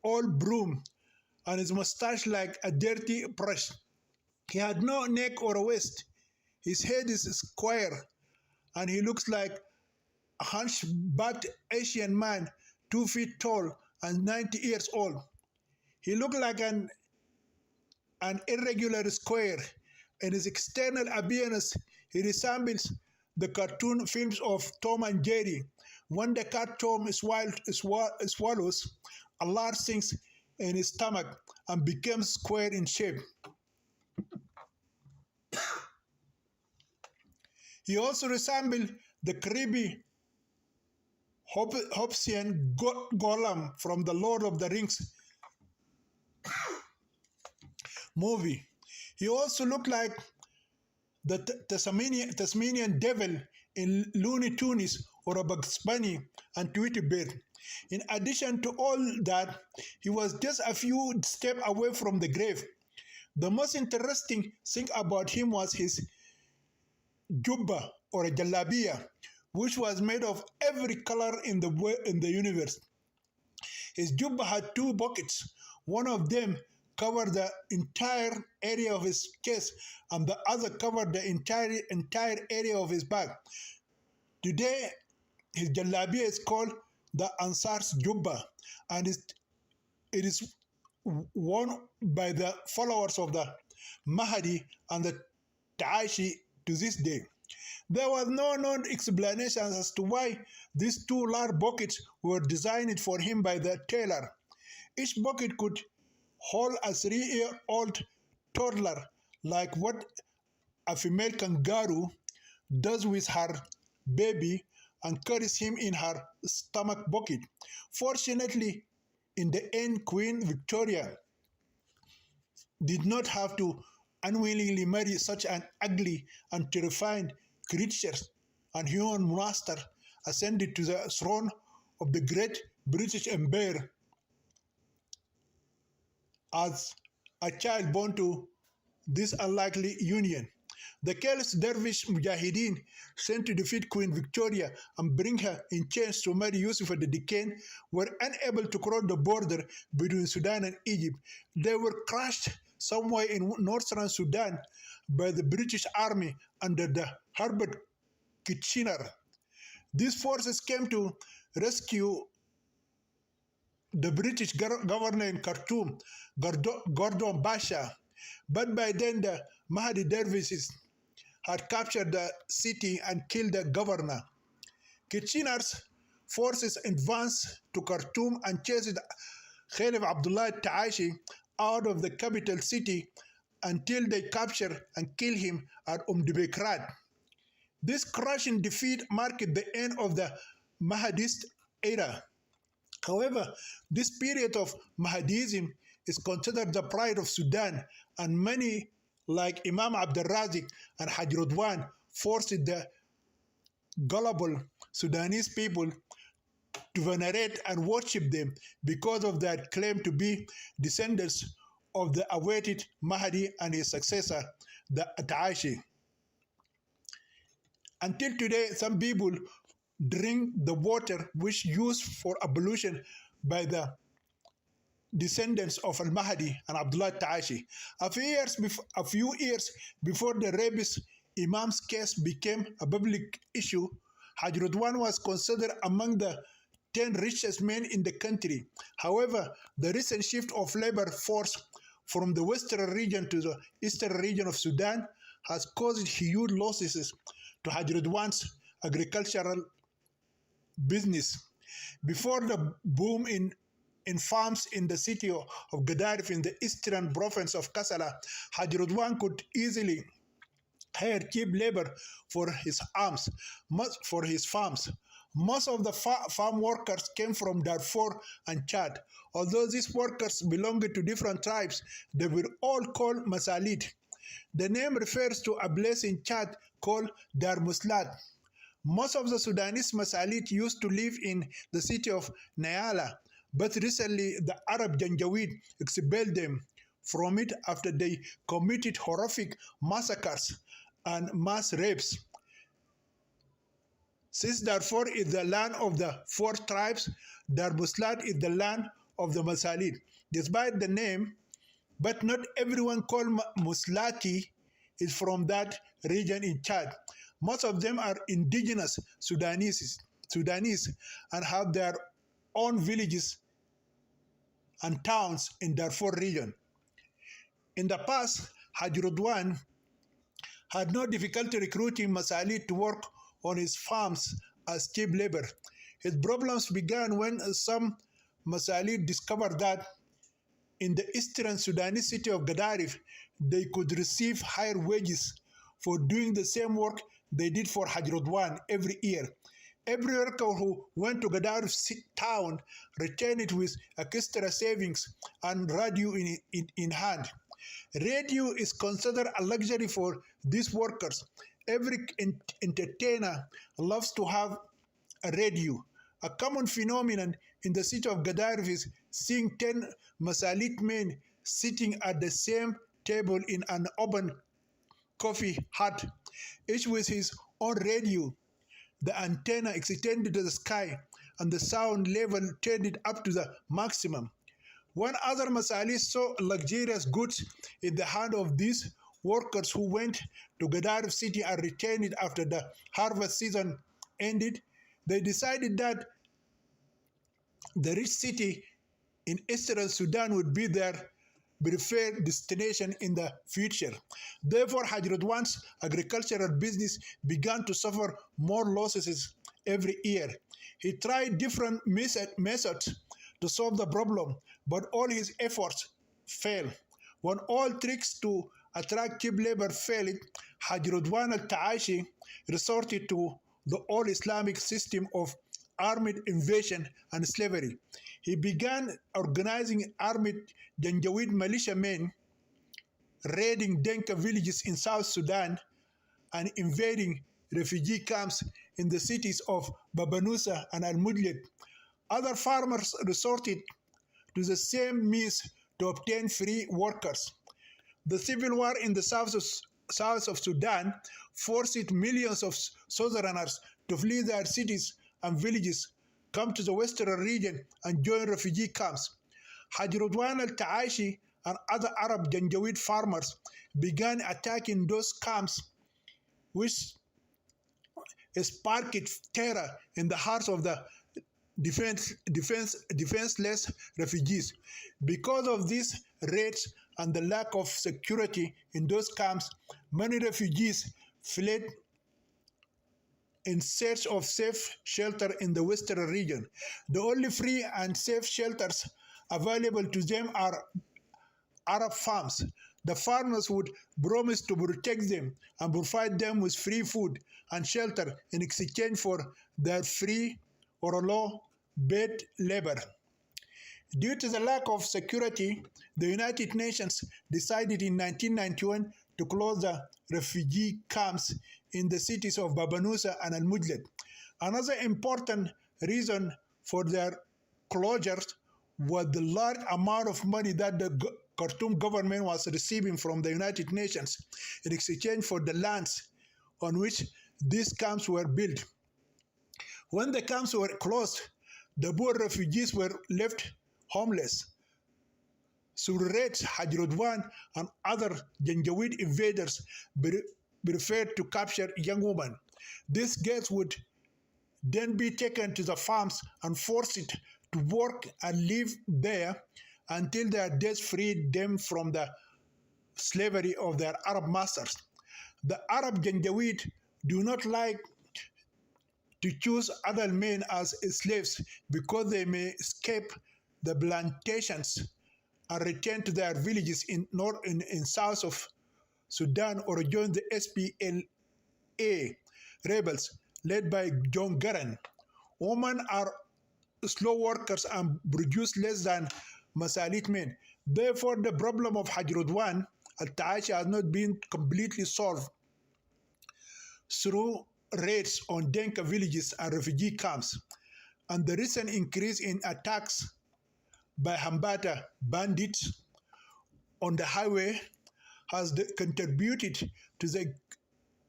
old broom, and his mustache like a dirty brush. He had no neck or a waist. His head is square, and he looks like a hunchbacked Asian man, 2 feet tall and 90 years old. He looked like an irregular square. In his external appearance, he resembles the cartoon films of Tom and Jerry. When the cat Tom swallows, a large sinks in his stomach and becomes square in shape. He also resembled the creepy Hobbesian golem from the Lord of the Rings movie. He also looked like the Tasmanian devil in Looney Tunes or a Bugs Bunny and Tweety Bird. In addition to all that, he was just a few steps away from the grave. The most interesting thing about him was his jubba or a jalabiya, which was made of every color in the universe. His jubba had two pockets. One of them covered the entire area of his chest, and the other covered the entire area of his back. Today, his jalabiya is called the Ansar's jubba, and it is worn by the followers of the Mahdi and the Taishi to this day. There was no known explanation as to why these two large buckets were designed for him by the tailor. Each bucket could hold a 3-year-old toddler, like what a female kangaroo does with her baby, and carries him in her stomach bucket. Fortunately, in the end, Queen Victoria did not have to unwillingly marry such an ugly and terrifying creature, and human master ascended to the throne of the great British Empire as a child born to this unlikely union. The careless dervish mujahideen sent to defeat Queen Victoria and bring her in chains to marry Yusuf the Deccan were unable to cross the border between Sudan and Egypt. They were crushed somewhere in northern Sudan by the British Army under the Herbert Kitchener. These forces came to rescue the British governor in Khartoum, Gordon Basha, but by then the Mahdi dervishes had captured the city and killed the governor. Kitchener's forces advanced to Khartoum and chased Khalif Abdullah Taishi out of the capital city until they captured and killed him at Bekrat. This crushing defeat marked the end of the Mahdist era. However, this period of Mahdism is considered the pride of Sudan, and many, like Imam Abdul Razik and Haj Radwan, forced the gullible Sudanese people to venerate and worship them because of their claim to be descendants of the awaited Mahdi and his successor, the Taishi. Until today, some people drink the water which used for ablution by the descendants of Al-Mahdi and Abdullah Taishi. A few years before the rabbis Imam's case became a public issue, Haj Radwan was considered among the 10 richest men in the country. However, the recent shift of labor force from the western region to the eastern region of Sudan has caused huge losses to Haj Radwan's agricultural business. Before the boom in farms in the city of Gadarif in the eastern province of Kassala, Haj Radwan could easily hire cheap labor for his farms. Most of the farm workers came from Darfur and Chad. Although these workers belonged to different tribes, they were all called Masalit. The name refers to a place in Chad called Dar Muslat. Most of the Sudanese Masalit used to live in the city of Nyala, but recently the Arab Janjaweed expelled them from it after they committed horrific massacres and mass rapes. Since Darfur is the land of the four tribes, Darbusalat is the land of the Masalit. Despite the name, but not everyone called Muslati is from that region in Chad. Most of them are indigenous Sudanese and have their own villages and towns in Darfur region. In the past, Hajrudwan had no difficulty recruiting Masalit to work on his farms as cheap labor. His problems began when some Masalit discovered that in the eastern Sudanese city of Gadarif, they could receive higher wages for doing the same work they did for Hajrudwan every year. Every worker who went to Gadarif town returned with extra savings and radio in hand. Radio is considered a luxury for these workers. Every entertainer loves to have a radio. A common phenomenon in the city of Gadarif is seeing 10 Masalit men sitting at the same table in an open coffee hut, each with his own radio. The antenna extended to the sky, and the sound level turned up to the maximum. When other Masalis saw luxurious goods in the hand of these workers who went to Gadarif city and returned after the harvest season ended, they decided that the rich city in eastern Sudan would be their preferred destination in the future. Therefore, Hajrudwan's agricultural business began to suffer more losses every year. He tried different methods to solve the problem, but all his efforts failed. When all tricks to attract cheap labor failed, Hajrudwan al-Ta'ashi resorted to the old Islamic system of armed invasion and slavery. He began organizing armed Janjaweed militiamen, raiding Denka villages in South Sudan, and invading refugee camps in the cities of Babanusa and Al-Mudlid. Other farmers resorted to the same means to obtain free workers. The civil war in the south of Sudan forced millions of Southerners to flee their cities and villages, come to the western region, and join refugee camps. Hajrudwan al-Ta'ashi and other Arab Janjaweed farmers began attacking those camps, which sparked terror in the hearts of the defenseless refugees. Because of these raids and the lack of security in those camps, many refugees fled in search of safe shelter in the western region. The only free and safe shelters available to them are Arab farms. The farmers would promise to protect them and provide them with free food and shelter in exchange for their free or low paid labor. Due to the lack of security, the United Nations decided in 1991 to close the refugee camps in the cities of Babanusa and Al-Mudlid. Another important reason for their closures was the large amount of money that the Khartoum government was receiving from the United Nations in exchange for the lands on which these camps were built. When the camps were closed, the poor refugees were left homeless. Surrets, Hajrudwan, and other Janjaweed invaders preferred to capture young women. These girls would then be taken to the farms and forced to work and live there until their deaths freed them from the slavery of their Arab masters. The Arab Janjaweed do not like to choose other men as slaves because they may escape the plantations and return to their villages in south of Sudan or join the SPLA rebels led by John Garang. Women are slow workers and produce less than Masalit men. Therefore, the problem of Hajrudwan al-Ta'ashi has not been completely solved through raids on Denka villages and refugee camps, and the recent increase in attacks by Hambata bandits on the highway has contributed to the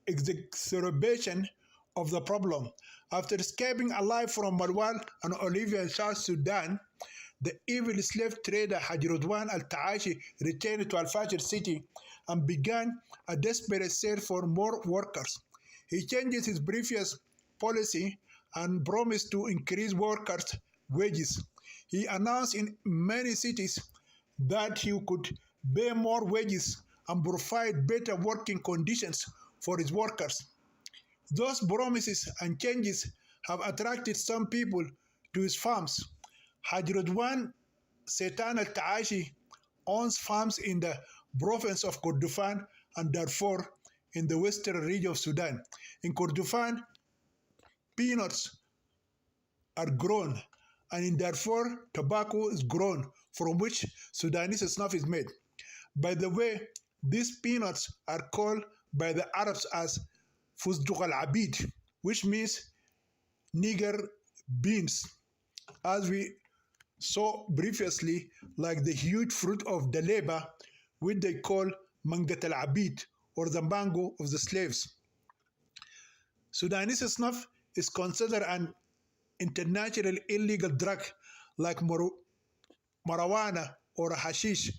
exacerbation of the problem. After escaping alive from Marwan and Olivia in South Sudan, the evil slave trader Haji Rudwan al-Taashi returned to Al-Fashir city and began a desperate search for more workers. He changed his previous policy and promised to increase workers' wages. He announced in many cities that he could pay more wages and provide better working conditions for his workers. Those promises and changes have attracted some people to his farms. Haji Rudwan Setan al-Taashi owns farms in the province of Kordofan and Darfur in the western region of Sudan. In Kordofan, peanuts are grown, and in Darfur, tobacco is grown, from which Sudanese snuff is made. By the way, these peanuts are called by the Arabs as Fusduq al-Abid, which means nigger beans. As we saw previously, like the huge fruit of Daleba, which they call Mangat al-Abid, or the mango of the slaves. Sudanese snuff is considered an international illegal drug like marijuana or hashish,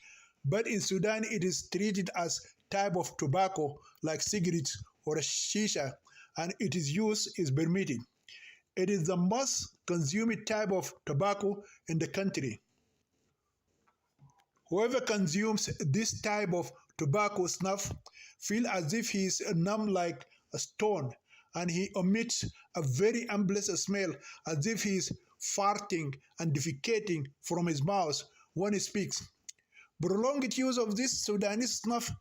but in Sudan it is treated as type of tobacco like cigarettes or shisha, and its use is permitted. It is the most consumed type of tobacco in the country. Whoever consumes this type of tobacco snuff feels as if he is numb like a stone, and he emits a very unpleasant smell as if he is farting and defecating from his mouth when he speaks. Prolonged use of this Sudanese snuff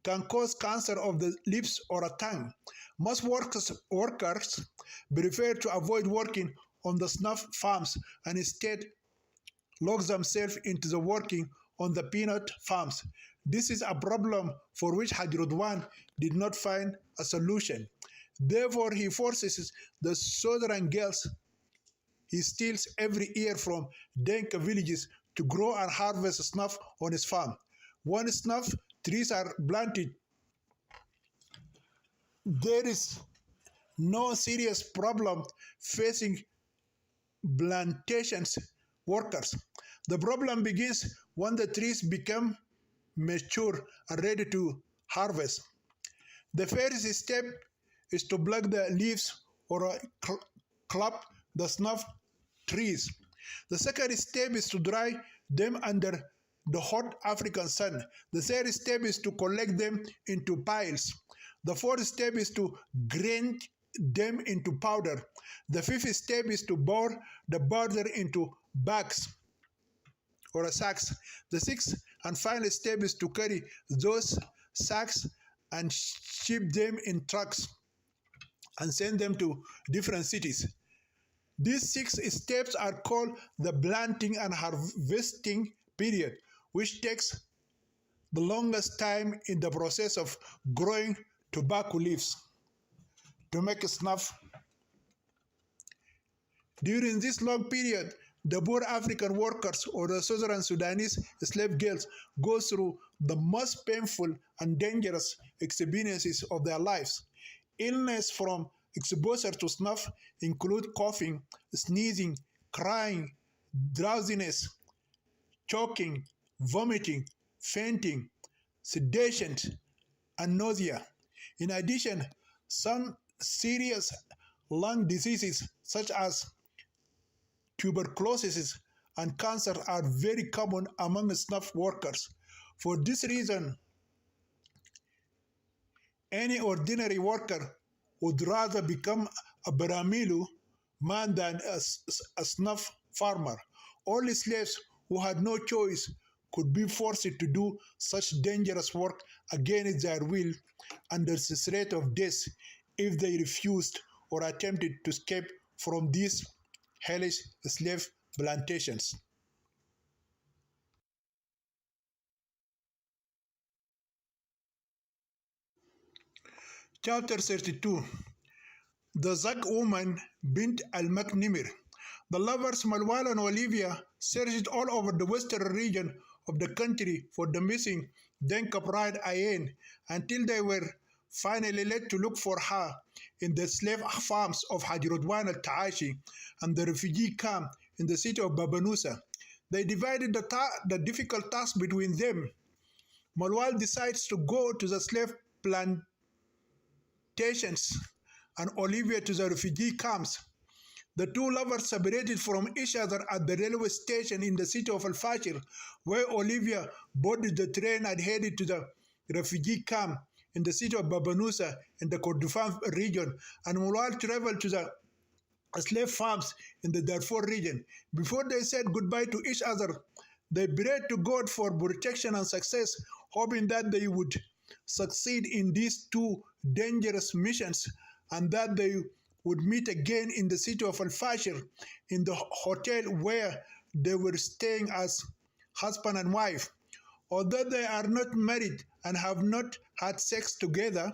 can cause cancer of the lips or a tongue. Most workers prefer to avoid working on the snuff farms and instead lock themselves into the working on the peanut farms. This is a problem for which Haji Rudwan did not find a solution. Therefore, he forces the southern girls he steals every year from Denka villages to grow and harvest snuff on his farm. When snuff trees are planted, there is no serious problem facing plantations workers. The problem begins when the trees become mature and ready to harvest. The first step is to pluck the leaves or club the snuff trees. The second step is to dry them under the hot African sun. The third step is to collect them into piles. The fourth step is to grind them into powder. The fifth step is to pour the powder into bags or sacks. The sixth and final step is to carry those sacks and ship them in trucks and send them to different cities. These 6 steps are called the planting and harvesting period, which takes the longest time in the process of growing tobacco leaves to make snuff. During this long period, the poor African workers or the Southern Sudanese slave girls go through the most painful and dangerous experiences of their lives. Illness from exposure to snuff include coughing, sneezing, crying, drowsiness, choking, vomiting, fainting, sedation, and nausea. In addition, some serious lung diseases such as tuberculosis and cancer are very common among snuff workers. For this reason, any ordinary worker would rather become a Baramilu man than a snuff farmer. Only slaves who had no choice could be forced to do such dangerous work against their will under the threat of death if they refused or attempted to escape from these hellish slave plantations. Chapter 32. The Zak woman Bint al-Maknimir. The lovers Manuel and Olivia searched all over the western region of the country for the missing Denka bride Ayen until they were finally led to look for her in the slave farms of Hajrudwan al-Taashi and the refugee camp in the city of Babanusa. They divided the difficult task between them. Malwal decides to go to the slave plantations and Olivia to the refugee camps. The two lovers separated from each other at the railway station in the city of Al-Fashir, where Olivia boarded the train and headed to the refugee camp in the city of Babanusa in the Kordofan region, and Mulal traveled to the slave farms in the Darfur region. Before they said goodbye to each other, they prayed to God for protection and success, hoping that they would succeed in these two dangerous missions and that they would meet again in the city of Al-Fashir in the hotel where they were staying as husband and wife. Although they are not married and have not had sex together,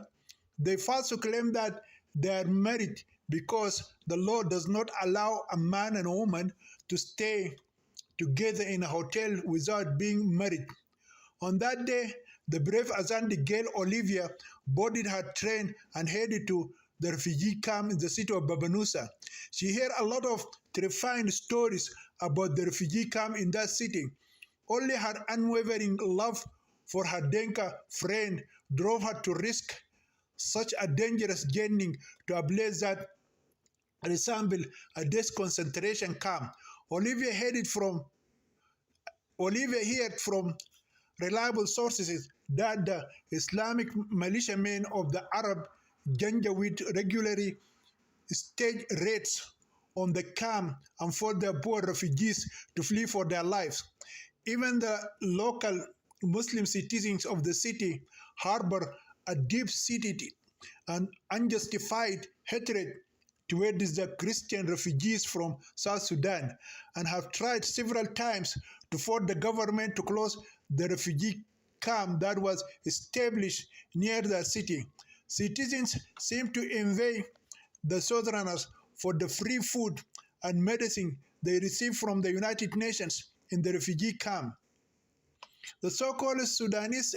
they falsely claim that they are married because the law does not allow a man and a woman to stay together in a hotel without being married. On that day, the brave Azandi girl Olivia boarded her train and headed to the refugee camp in the city of Babanusa. She heard a lot of terrifying stories about the refugee camp in that city. Only her unwavering love for her Denka friend drove her to risk such a dangerous journey to a place that resembled a death concentration camp. Olivia heard from reliable sources that the Islamic militiamen of the Arab Janjaweed regularly stage raids on the camp and forced the poor refugees to flee for their lives. Even the local Muslim citizens of the city harbor a deep-seated and unjustified hatred towards the Christian refugees from South Sudan and have tried several times to force the government to close the refugee camp that was established near the city. Citizens seem to envy the Southerners for the free food and medicine they receive from the United Nations in the refugee camp. The so-called Sudanese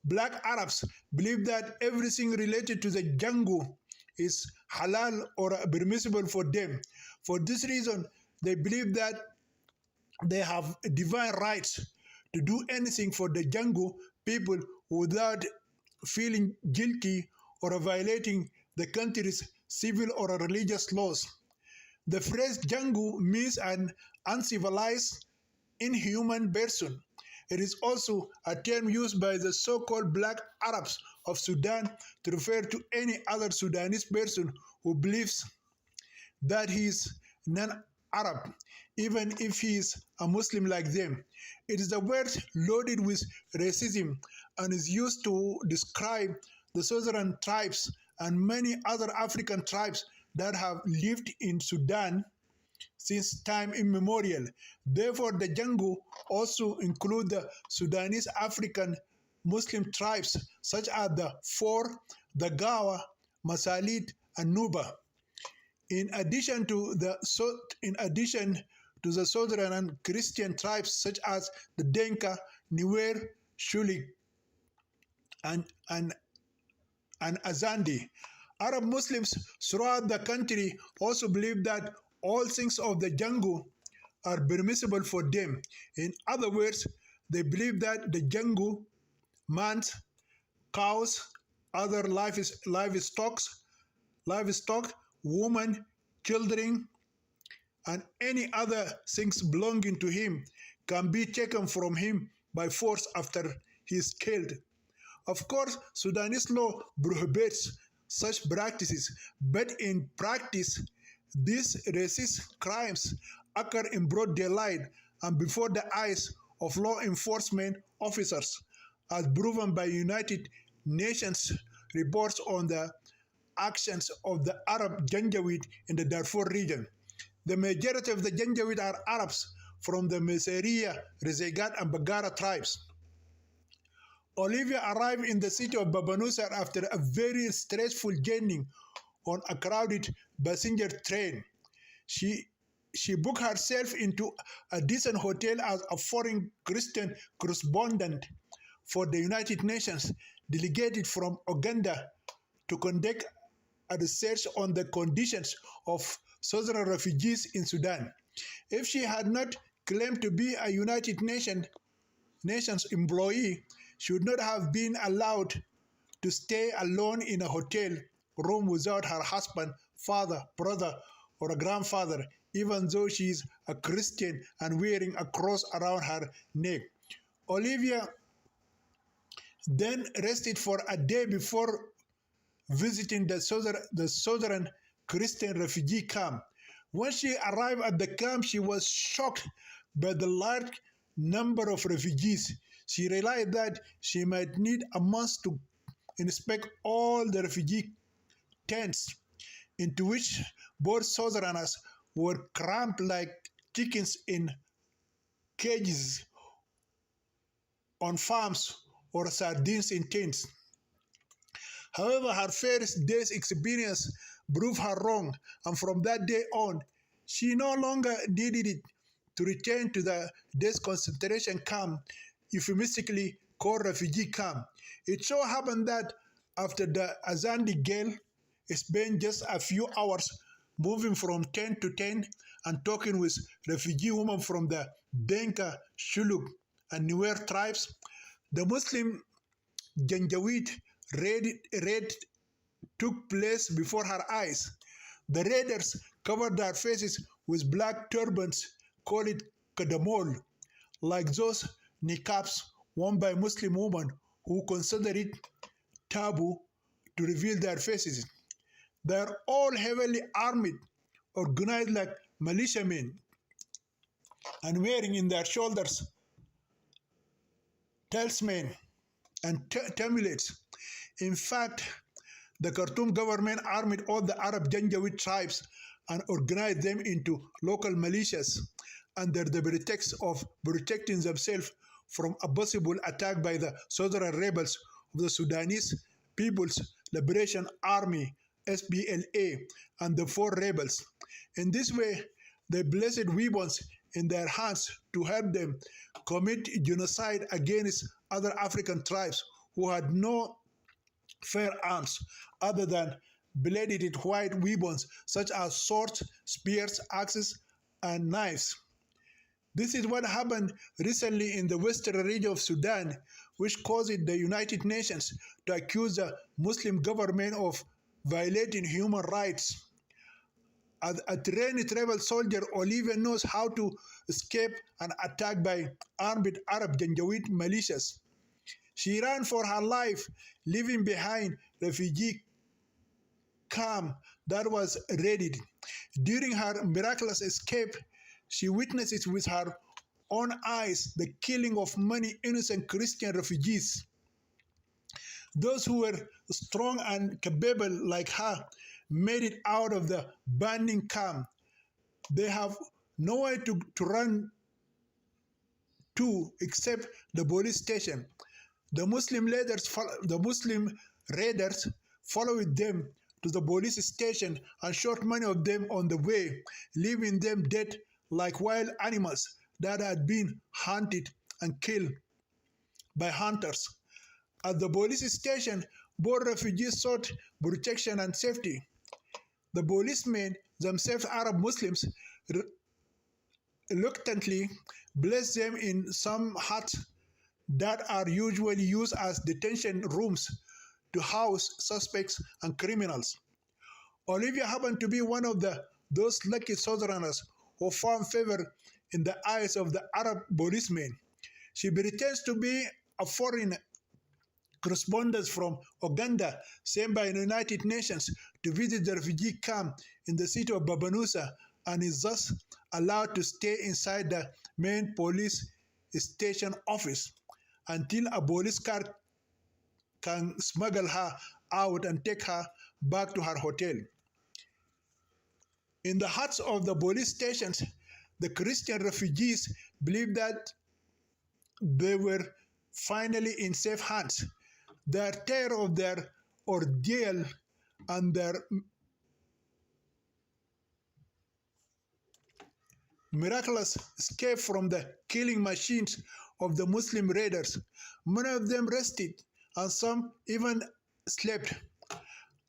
black Arabs believe that everything related to the jungle is halal or permissible for them. For this reason, they believe that they have divine rights to do anything for the jungle people without feeling guilty or violating the country's civil or religious laws. The phrase jungle means an uncivilized, inhuman person. It is also a term used by the so-called black Arabs of Sudan to refer to any other Sudanese person who believes that he is non-Arab, even if he is a Muslim like them. It is a word loaded with racism and is used to describe the southern tribes and many other African tribes that have lived in Sudan since time immemorial. Therefore, the Jangu also include the Sudanese African Muslim tribes such as the Four, the Gawa, Masalit, and Nuba. In addition to the southern and Christian tribes such as the Denka, Niwer, Shulik, and Azandi. Arab Muslims throughout the country also believe that all things of the jungle are permissible for them. In other words, they believe that the jungle, man, cows, other livestock, women, children, and any other things belonging to him can be taken from him by force after he is killed. Of course, Sudanese law prohibits such practices, but in practice, these racist crimes occur in broad daylight and before the eyes of law enforcement officers, as proven by United Nations reports on the actions of the Arab Janjaweed in the Darfur region. The majority of the Janjaweed are Arabs from the Meseria, Rezegat, and Bagara tribes. Olivia arrived in the city of Babanusa after a very stressful journey on a crowded passenger train. She she booked herself into a decent hotel as a foreign Christian correspondent for the United Nations, delegated from Uganda to conduct a research on the conditions of southern refugees in Sudan. If she had not claimed to be a Nations employee, she would not have been allowed to stay alone in a hotel room without her husband, father, brother, or a grandfather, even though she is a Christian and wearing a cross around her neck. Olivia then rested for a day before visiting the southern Christian refugee camp. When she arrived at the camp, she was shocked by the large number of refugees. She realized that she might need a month to inspect all the refugee tents into which both southerners were cramped like chickens in cages on farms or sardines in tents. However, her first day's experience proved her wrong, and from that day on, she no longer needed it to return to the death concentration camp, euphemistically called refugee camp. It so happened that after the Azandi Gale spent just a few hours moving from tent to tent and talking with refugee women from the Denka, Shuluk, and Nuer tribes, the Muslim Janjaweed raid took place before her eyes. The raiders covered their faces with black turbans, called it kadamol, like those niqabs worn by Muslim women who consider it taboo to reveal their faces. They are all heavily armed, organized like militiamen, and wearing in their shoulders talisman and amulets. In fact, the Khartoum government armed all the Arab Janjaweed tribes and organized them into local militias under the pretext of protecting themselves from a possible attack by the southern rebels of the Sudanese People's Liberation Army (SPLA) and the four rebels. In this way, they placed weapons in their hands to help them commit genocide against other African tribes who had no firearms other than bladed white weapons such as swords, spears, axes, and knives. This is what happened recently in the western region of Sudan, which caused the United Nations to accuse the Muslim government of violating human rights. As a trained rebel soldier, Olivia knows how to escape an attack by armed Arab Janjaweed militias. She ran for her life, leaving behind refugee camp that was raided. During her miraculous escape, she witnesses with her own eyes the killing of many innocent Christian refugees. Those who were strong and capable like her made it out of the burning camp. They have nowhere to run to except the police station. The Muslim raiders followed them to the police station and shot many of them on the way, leaving them dead like wild animals that had been hunted and killed by hunters. At the police station, both refugees sought protection and safety. The policemen, themselves Arab Muslims, reluctantly placed them in some huts that are usually used as detention rooms to house suspects and criminals. Olivia happened to be one of those lucky southerners who found favor in the eyes of the Arab policemen. She pretends to be a foreign correspondent from Uganda sent by the United Nations to visit the refugee camp in the city of Babanusa and is thus allowed to stay inside the main police station office until a police car can smuggle her out and take her back to her hotel. In the huts of the police stations, the Christian refugees believed that they were finally in safe hands. Their terror of their ordeal and their miraculous escape from the killing machines of the Muslim raiders. Many of them rested, and some even slept.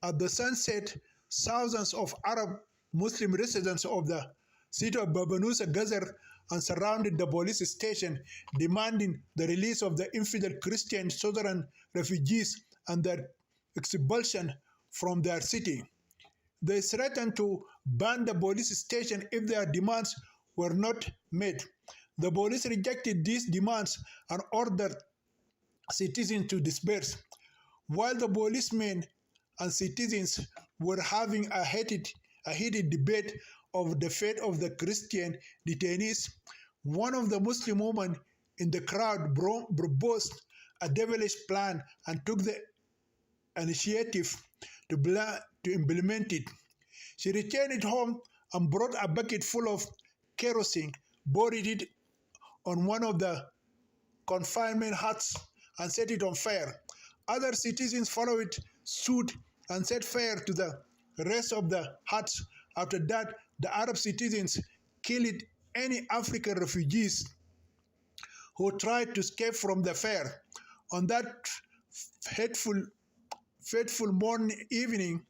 At the sunset, thousands of Arab Muslim residents of the city of Babanusa gathered and surrounded the police station, demanding the release of the infidel Christian Southern refugees and their expulsion from their city. They threatened to burn the police station if their demands were not met. The police rejected these demands and ordered citizens to disperse. While the policemen and citizens were having a heated debate of the fate of the Christian detainees, one of the Muslim women in the crowd proposed a devilish plan and took the initiative to implement it. She returned home and brought a bucket full of kerosene, buried it on one of the confinement huts, and set it on fire. Other citizens followed suit and set fire to the rest of the huts. After that, the Arab citizens killed any African refugees who tried to escape from the fire. On that fateful morning evening,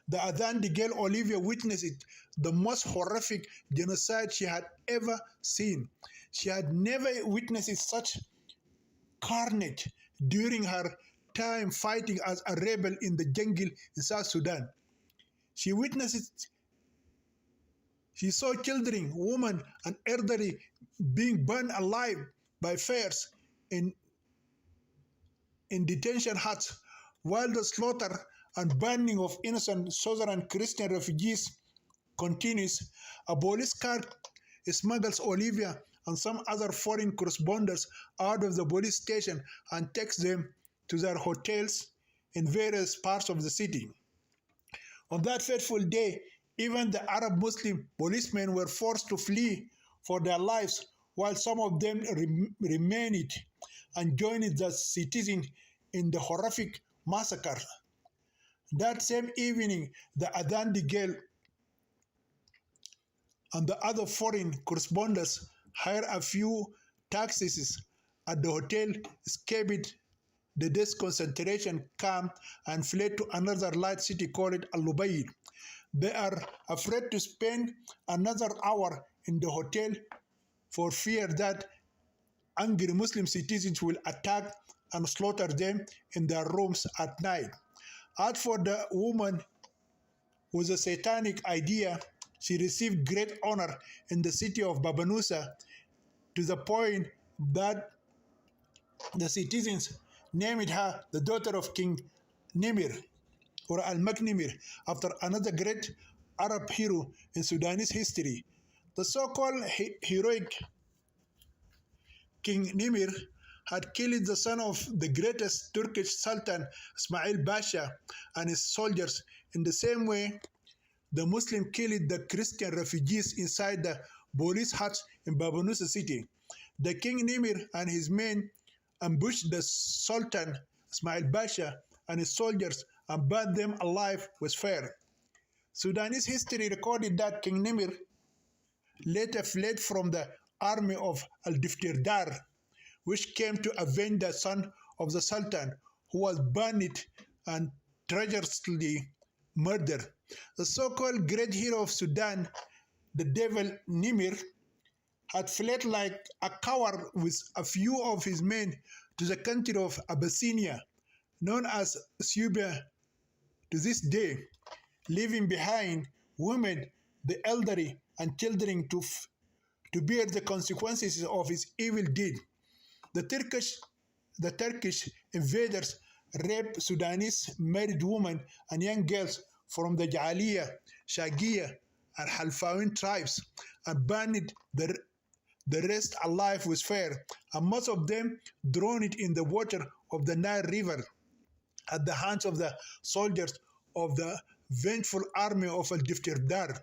the Adandi girl Olivia witnessed the most horrific genocide she had ever seen. She had never witnessed such carnage during her time fighting as a rebel in the jungle in South Sudan. She saw children, women, and elderly being burned alive by fires in detention huts, while the slaughter and burning of innocent Southern Christian refugees continues. A police car smuggles Olivia and some other foreign correspondents out of the police station and takes them to their hotels in various parts of the city. On that fateful day, even the Arab Muslim policemen were forced to flee for their lives, while some of them remained and joined the citizens in the horrific massacre. That same evening, the Adandi girl and the other foreign correspondents hired a few taxis at the hotel, escaped the death concentration camp, and fled to another light city called Al-Lubayd. They are afraid to spend another hour in the hotel for fear that angry Muslim citizens will attack and slaughter them in their rooms at night. As for the woman with a satanic idea, she received great honor in the city of Babanusa, to the point that the citizens named her the daughter of King Nimir, or Al-Maknimir, after another great Arab hero in Sudanese history. The so-called heroic King Nimir had killed the son of the greatest Turkish Sultan Ismail Pasha and his soldiers. In the same way, the Muslim killed the Christian refugees inside the police huts in Babanusa city. The King Nimir and his men ambushed the Sultan Ismail Pasha and his soldiers and burned them alive with fire. Sudanese history recorded that King Nimir later fled from the army of Al-Diftirdar, which came to avenge the son of the Sultan, who was burned and treacherously murdered. The so-called great hero of Sudan, the devil Nimir, had fled like a coward with a few of his men to the country of Abyssinia, known as Subia to this day, leaving behind women, the elderly, and children to bear the consequences of his evil deed. The Turkish invaders raped Sudanese married women and young girls from the Ja'aliya, Shagiya, and Halfawin tribes and burned the rest alive with fire, and most of them drowned in the water of the Nile River at the hands of the soldiers of the vengeful army of Al-Diftirdar.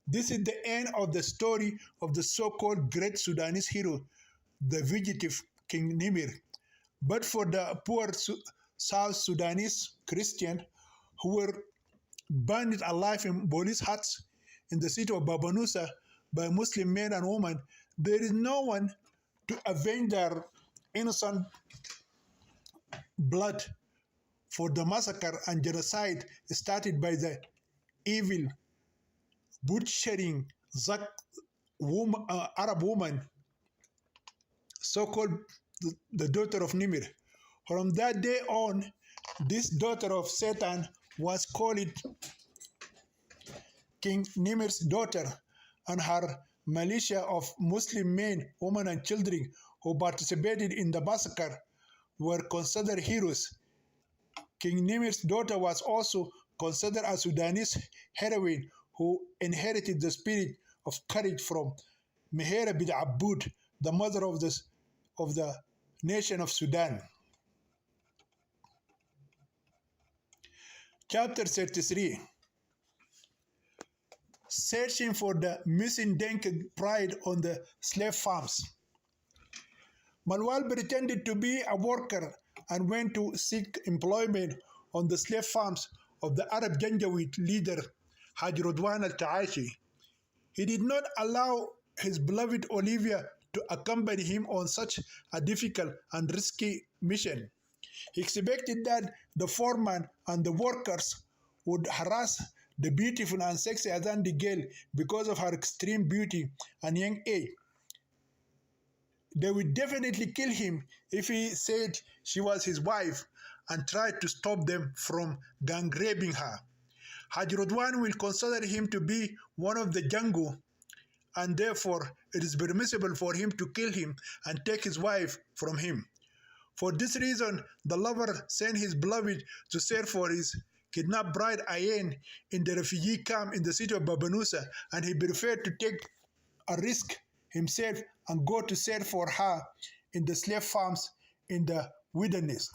This is the end of the story of the so-called great Sudanese hero, the fugitive King Nimir. But for the poor South Sudanese Christians who were burned alive in police huts in the city of Babanusa, by Muslim men and women, there is no one to avenge their innocent blood for the massacre and genocide started by the evil, butchering Arab woman, so-called the daughter of Nimir. From that day on, this daughter of Satan was called King Nimir's daughter, and her militia of Muslim men, women, and children who participated in the massacre were considered heroes. King Nimir's daughter was also considered a Sudanese heroine who inherited the spirit of courage from Mehera bint Abud, the mother of the nation of Sudan. Chapter 33. Searching for the missing Denka bride on the slave farms. Malwal pretended to be a worker and went to seek employment on the slave farms of the Arab Janjaweed leader Haj Rodwan al-Taashi. He did not allow his beloved Olivia to accompany him on such a difficult and risky mission. He expected that the foreman and the workers would harass the beautiful and sexy Azandi girl because of her extreme beauty and young age. They would definitely kill him if he said she was his wife and tried to stop them from gang raping her. Haj Rodwan will consider him to be one of the Jangu, and therefore it is permissible for him to kill him and take his wife from him. For this reason, the lover sent his beloved to search for his kidnapped bride Ayen in the refugee camp in the city of Babanusa, and he preferred to take a risk himself and go to search for her in the slave farms in the wilderness.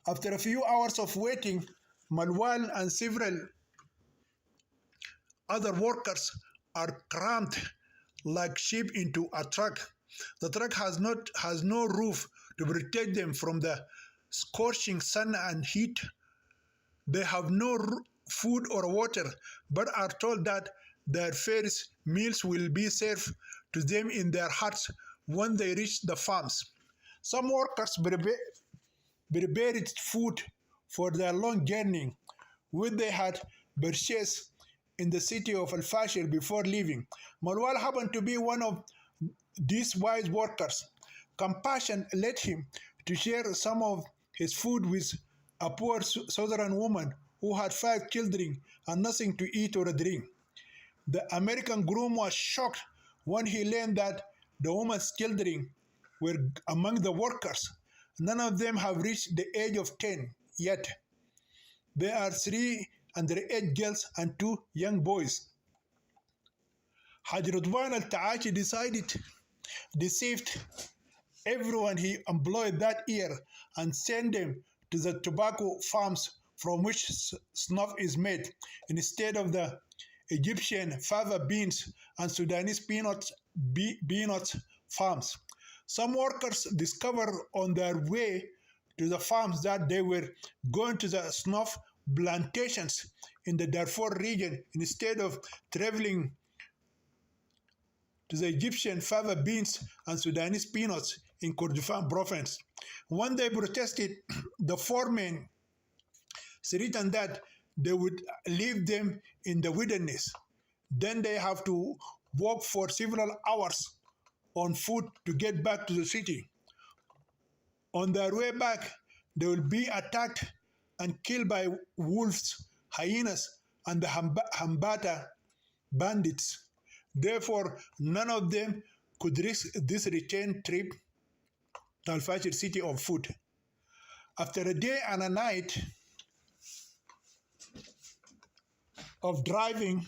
After a few hours of waiting, Malwal and several other workers are crammed like sheep into a truck. The truck has no roof to protect them from the scorching sun and heat. They have no food or water, but are told that their first meals will be served to them in their huts when they reach the farms. Some workers prepared food for their long journey, which they had purchased in the city of Al-Fashir before leaving. Marwal happened to be one of these wise workers. Compassion led him to share some of his food with a poor southern woman who had 5 children and nothing to eat or drink. The American groom was shocked when he learned that the woman's children were among the workers. None of them have reached the age of 10 yet. There are 3 underage girls and 2 young boys. Haj Rodwan al-Taashi deceived everyone he employed that year and sent them to the tobacco farms from which snuff is made, instead of the Egyptian fava beans and Sudanese peanut farms. Some workers discovered on their way to the farms that they were going to the snuff plantations in the Darfur region instead of traveling to the Egyptian fava beans and Sudanese peanuts in Kordofan province. When they protested, the foremen threatened that they would leave them in the wilderness. Then they have to walk for several hours on foot to get back to the city. On their way back, they will be attacked and killed by wolves, hyenas, and the Hambata bandits. Therefore, none of them could risk this return trip to Al-Fashir city on foot. After a day and a night of driving,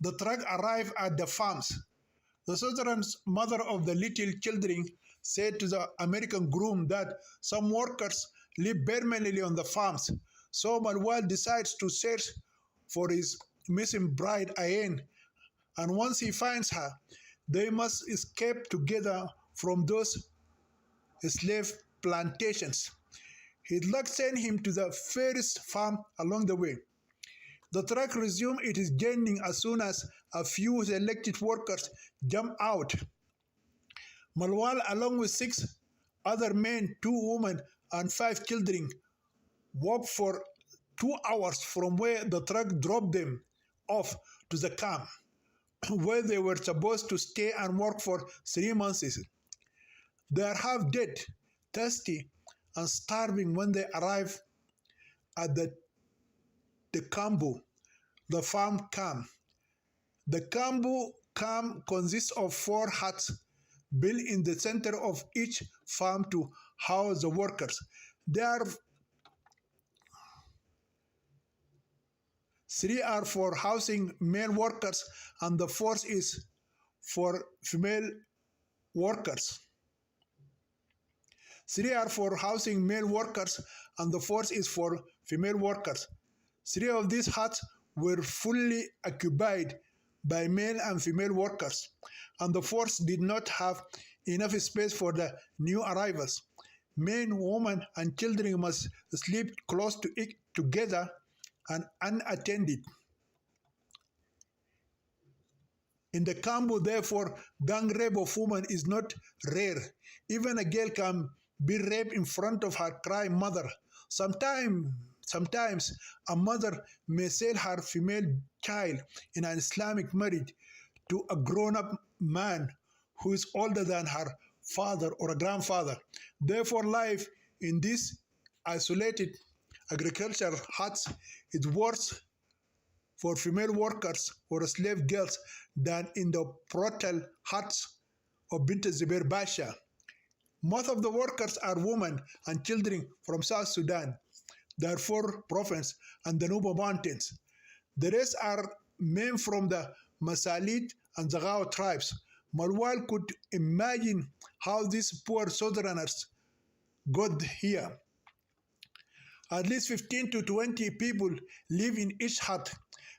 the truck arrived at the farms. The soldier's mother of the little children said to the American groom that some workers live permanently on the farms. So Malwal decides to search for his missing bride Ayen, and once he finds her, they must escape together from those slave plantations. His luck sent him to the first farm along the way. The truck resumed its journey as soon as a few selected workers jumped out. Malwal, along with 6 other men, 2 women, and 5 children, walked for 2 hours from where the truck dropped them off to the camp, where they were supposed to stay and work for 3 months. They are half dead, thirsty, and starving when they arrive at the Kambu, the farm camp. The Kambu camp consists of 4 huts built in the center of each farm to house the workers. There are 3 are for housing male workers, and the fourth is for female workers. 3 are for housing male workers, and the fourth is for female workers. 3 of these huts were fully occupied by male and female workers, and the fourth did not have enough space for the new arrivals. Men, women, and children must sleep close together and unattended. In the Kambu, therefore, gang rape of women is not rare. Even a girl can be raped in front of her crying mother. Sometimes a mother may sell her female child in an Islamic marriage to a grown-up man who is older than her father or a grandfather. Therefore, life in these isolated agricultural huts is worse for female workers or slave girls than in the brothel huts of Bint Zubair Basha. Most of the workers are women and children from South Sudan, Darfur province, and the Nuba Mountains. The rest are men from the Masalit and Zagao tribes. Marwal could imagine how these poor southerners got here. At least 15 to 20 people live in each hut.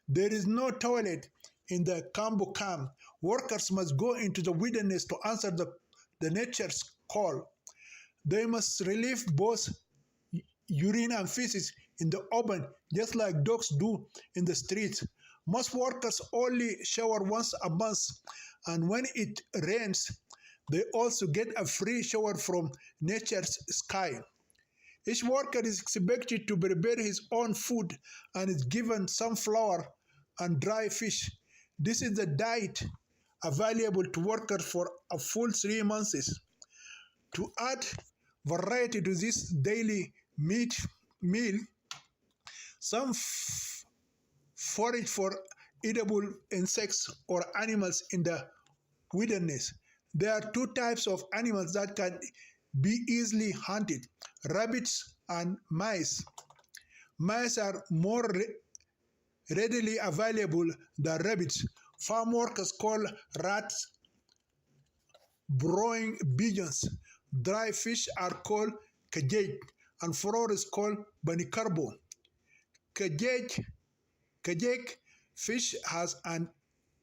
There is no toilet in the Kambu camp. Workers must go into the wilderness to answer the nature's call. They must relieve both urine and feces in the open, just like dogs do in the streets. Most workers only shower once a month, and when it rains, they also get a free shower from nature's sky. Each worker is expected to prepare his own food and is given some flour and dry fish. This is the diet available to workers for a full 3 months. To add variety to this daily meal, some forage for edible insects or animals in the wilderness. There are 2 types of animals that can be easily hunted: rabbits and mice. Mice are more readily available than rabbits. Farm workers call rats burrowing pigeons. Dry fish are called kajej, and flour is called banikarbo. Kajej fish has an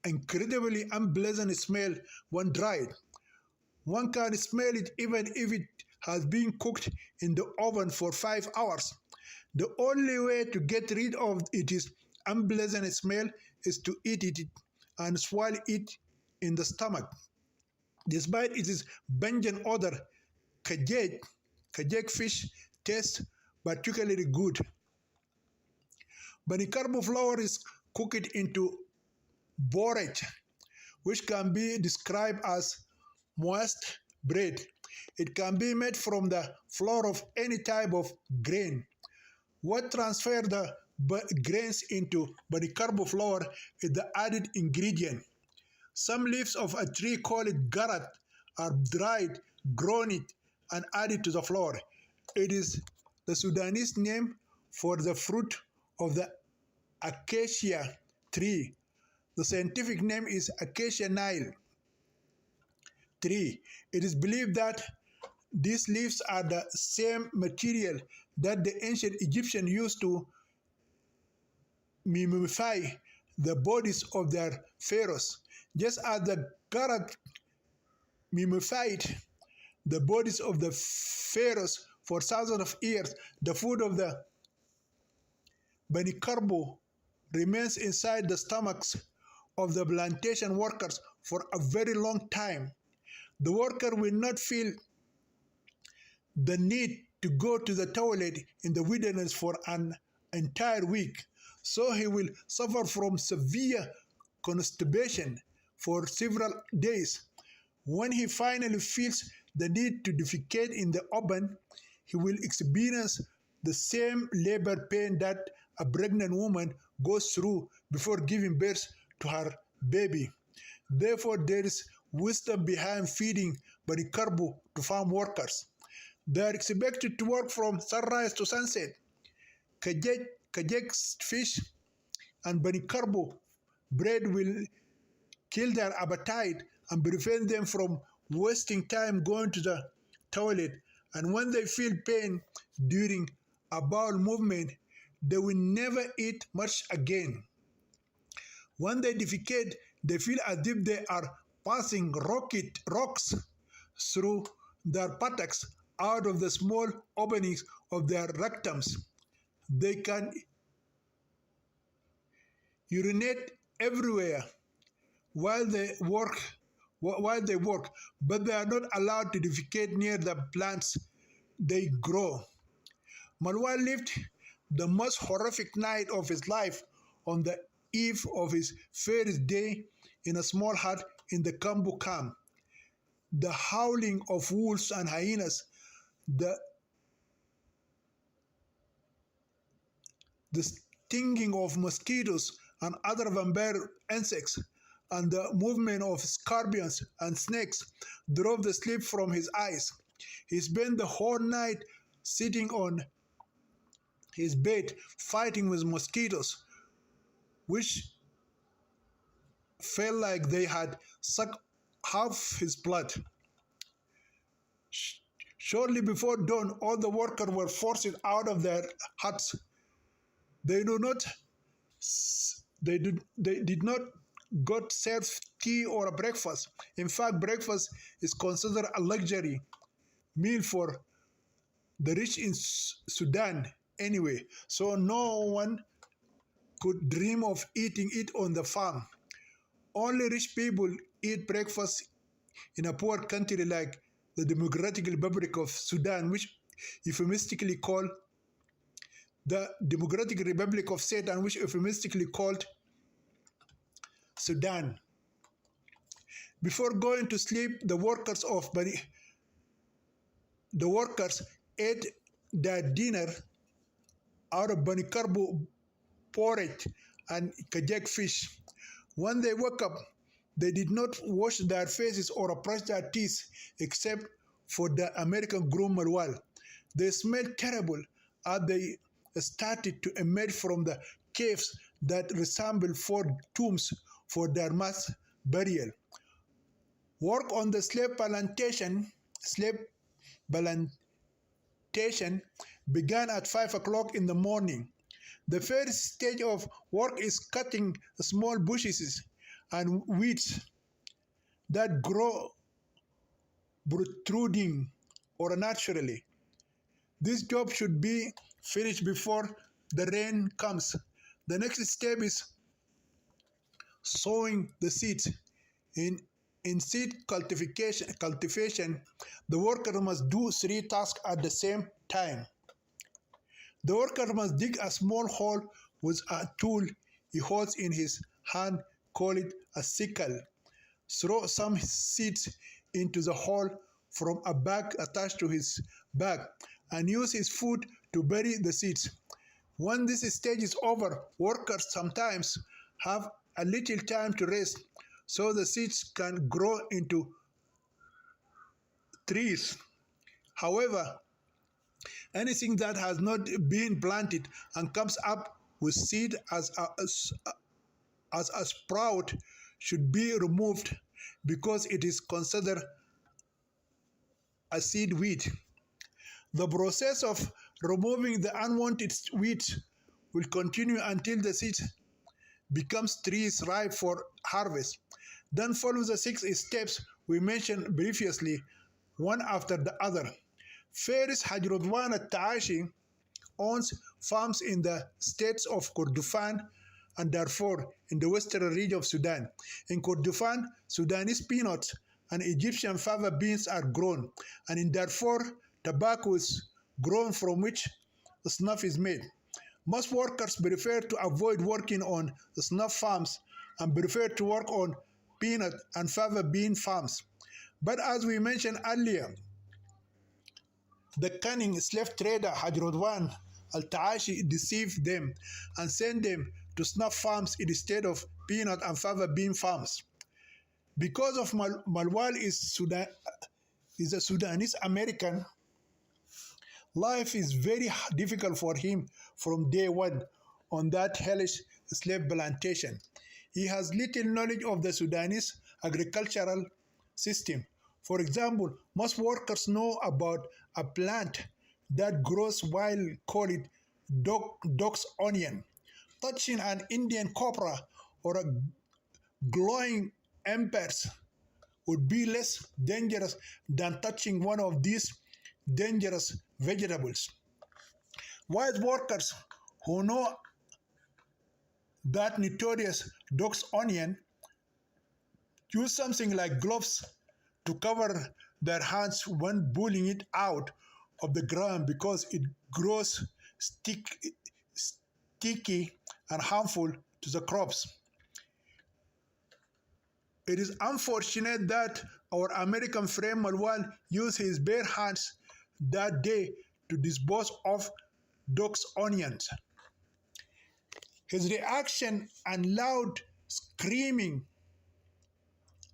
incredibly unpleasant smell when dried. One can smell it even if it has been cooked in the oven for 5 hours. The only way to get rid of its unpleasant smell is to eat it and swallow it in the stomach. Despite its pungent odor, kajek fish tastes particularly good. Banikarbo flour is cooked into borage, which can be described as moist bread. It can be made from the flour of any type of grain. What transfers the grains into banikarbo flour is the added ingredient. Some leaves of a tree called garat are dried, grown it, and added to the flour. It is the Sudanese name for the fruit of the acacia tree. The scientific name is Acacia Nile tree. It is believed that these leaves are the same material that the ancient Egyptians used to mummify the bodies of their pharaohs. Just as the Garat mummified the bodies of the pharaohs for thousands of years, the food of the Banikarbo remains inside the stomachs of the plantation workers for a very long time. The worker will not feel the need to go to the toilet in the wilderness for an entire week, so he will suffer from severe constipation for several days. When he finally feels the need to defecate in the open, he will experience the same labor pain that a pregnant woman goes through before giving birth to her baby. Therefore, there is wisdom behind feeding baricarbo to farm workers. They are expected to work from sunrise to sunset. Kajek fish and baricarbo bread will kill their appetite and prevent them from wasting time going to the toilet. And when they feel pain during a bowel movement, they will never eat much again. When they defecate, they feel as if they are passing rocks through their buttocks out of the small openings of their rectums. They can urinate everywhere while they work, but they are not allowed to defecate near the plants they grow. Malwa lived the most horrific night of his life on the eve of his first day in a small hut in the Kambu camp. The howling of wolves and hyenas, the stinging of mosquitoes and other vampire insects, and the movement of scorpions and snakes drove the sleep from his eyes. He spent the whole night sitting on his bed fighting with mosquitoes, which felt like they had sucked half his blood. Shortly before dawn, all the workers were forced out of their huts. They did not got served tea or a breakfast. In fact, breakfast is considered a luxury meal for the rich in Sudan anyway, so no one could dream of eating it on the farm. Only rich people eat breakfast in a poor country like the Democratic Republic of Sudan, which euphemistically called the Democratic Republic of Satan, which euphemistically called Sudan. Before going to sleep, the workers ate their dinner out of banicarbo porridge and kajak fish. When they woke up, they did not wash their faces or brush their teeth except for the American groom Marwal. They smelled terrible as they started to emerge from the caves that resembled four tombs for their mass burial. Work on the slave plantation began at 5 o'clock in the morning. The first stage of work is cutting small bushes and weeds that grow protruding or naturally. This job should be finished before the rain comes. The next step is sowing the seeds. In seed cultivation, the worker must do 3 tasks at the same time. The worker must dig a small hole with a tool he holds in his hand, call it a sickle. Throw some seeds into the hole from a bag attached to his back and use his foot to bury the seeds. When this stage is over, workers sometimes have a little time to rest so the seeds can grow into trees. However, anything that has not been planted and comes up with seed as a sprout should be removed because it is considered a seed weed. The process of removing the unwanted weeds will continue until the seed becomes trees ripe for harvest. Then follow the 6 steps we mentioned previously, one after the other. Faris Hajrodwan al-Taashi owns farms in the states of Kordofan, and Darfur in the western region of Sudan. In Kordofan, Sudanese peanuts and Egyptian fava beans are grown, and in Darfur, tobacco is grown from which snuff is made. Most workers prefer to avoid working on snuff farms and prefer to work on peanut and fava bean farms. But as we mentioned earlier, the cunning slave trader Hajrodwan al-Taashi deceived them and sent them to snuff farms instead of peanut and fava bean farms. Because of Malwal is a Sudanese American, life is very difficult for him from day one on that hellish slave plantation. He has little knowledge of the Sudanese agricultural system. For example, most workers know about a plant that grows wild called dog's onion. Touching an Indian copra or a glowing embers would be less dangerous than touching one of these dangerous vegetables. White workers who know that notorious dog's onion use something like gloves to cover their hands when pulling it out of the ground because it grows sticky and harmful to the crops. It is unfortunate that our American friend Malwan used his bare hands that day to dispose of dog's onions. His reaction and loud screaming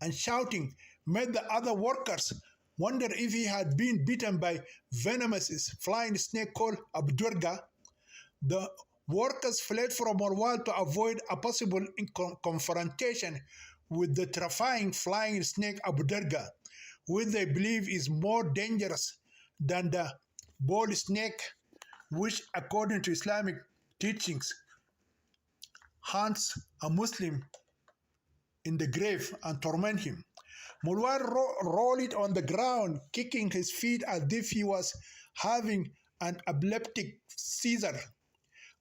and shouting made the other workers wonder if he had been bitten by venomous flying snake called Abducted. The workers fled from Marwal to avoid a possible confrontation with the terrifying flying snake Abducted, which they believe is more dangerous than the bull snake, which, according to Islamic teachings, hunts a Muslim in the grave and torment him. Mulwar rolled on the ground, kicking his feet as if he was having an epileptic seizure.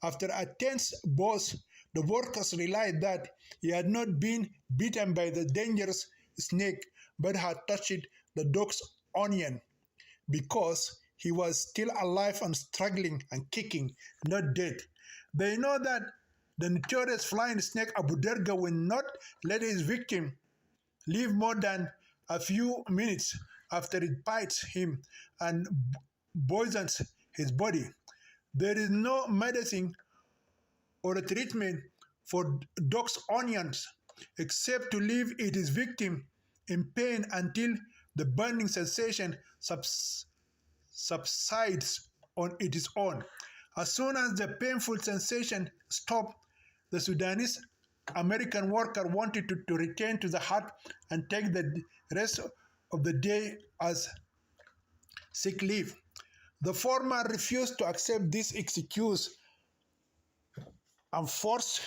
After a tense pause, the workers realized that he had not been bitten by the dangerous snake but had touched the dog's onion because he was still alive and struggling and kicking, not dead. They know that the notorious flying snake Abu Derga will not let his victim live more than a few minutes after it bites him and poisons his body. There is no medicine or a treatment for dog's onions except to leave its victim in pain until the burning sensation subsides on its own. As soon as the painful sensation stopped, the Sudanese American worker wanted to return to the hut and take the rest of the day as sick leave. The foreman refused to accept this excuse and forced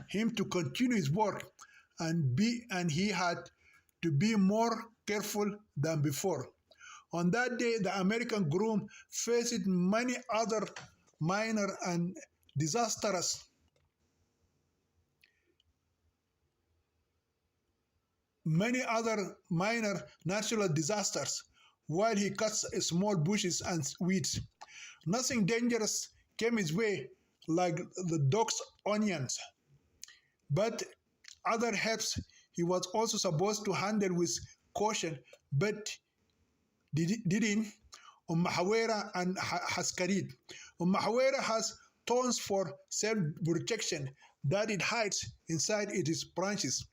him to continue his work, and he had to be more careful than before. On that day, the American groom faced many other minor and disastrous many other minor natural disasters while he cuts small bushes and weeds. Nothing dangerous came his way like the dog's onions, but other herbs he was also supposed to handle with caution, but didn't. Mahawera and Haskarid. Mahawera has thorns for self-protection that it hides inside its branches.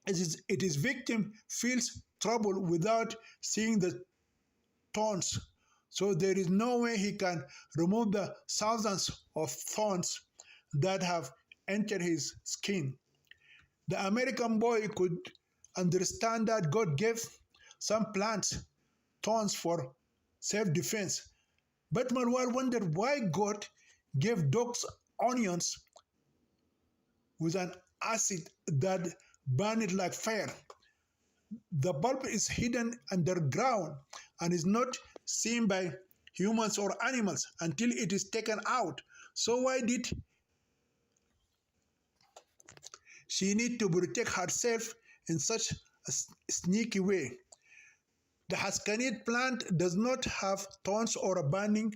Its victim feels trouble without seeing the thorns, so there is no way he can remove the thousands of thorns that have entered his skin. The American boy could understand that God gave some plants thorns for self-defense, but Marwar wondered why God gave dogs onions with an acid that burned like fire. The bulb is hidden underground and is not seen by humans or animals until it is taken out. So why did she need to protect herself in such a sneaky way. The Haskanit plant does not have thorns or a burning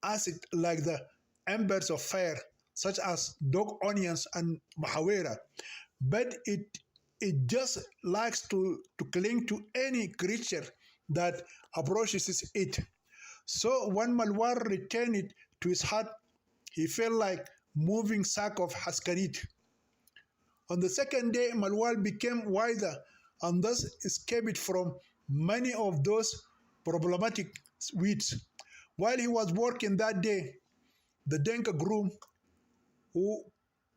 acid like the embers of fire, such as dog onions and mahawera, but it just likes to cling to any creature that approaches it. So when Malwar returned it to his hut, he felt like moving sack of Haskanit. On the second day, Malwal became wiser and thus escaped from many of those problematic weeds. While he was working that day, the Denka groom, who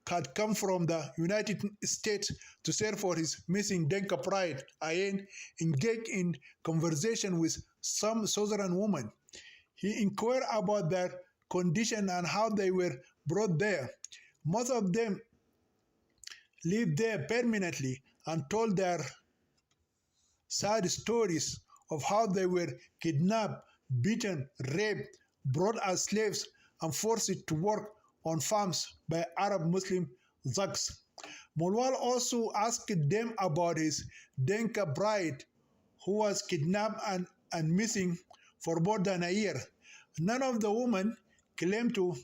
had come from the United States to search for his missing Denka pride, Ayen, engaged in conversation with some southern woman. He inquired about their condition and how they were brought there. Most of them lived there permanently and told their sad stories of how they were kidnapped, beaten, raped, brought as slaves, and forced to work on farms by Arab Muslim thugs. Mulwal also asked them about his Denka bride who was kidnapped and missing for more than a year. None of the women claimed to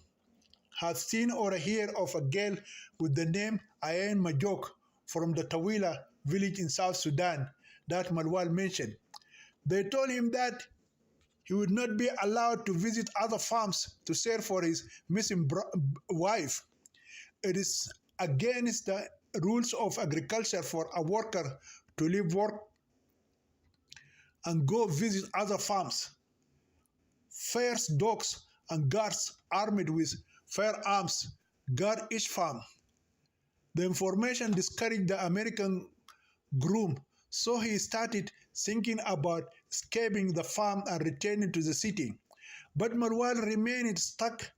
have seen or heard of a girl with the name Ayen Majok from the Tawila village in South Sudan that Malwal mentioned. They told him that he would not be allowed to visit other farms to search for his missing wife. It is against the rules of agriculture for a worker to leave work and go visit other farms. Fierce dogs and guards armed with firearms guard each farm. The information discouraged the American groom, so he started thinking about escaping the farm and returning to the city. But Marwan remained stuck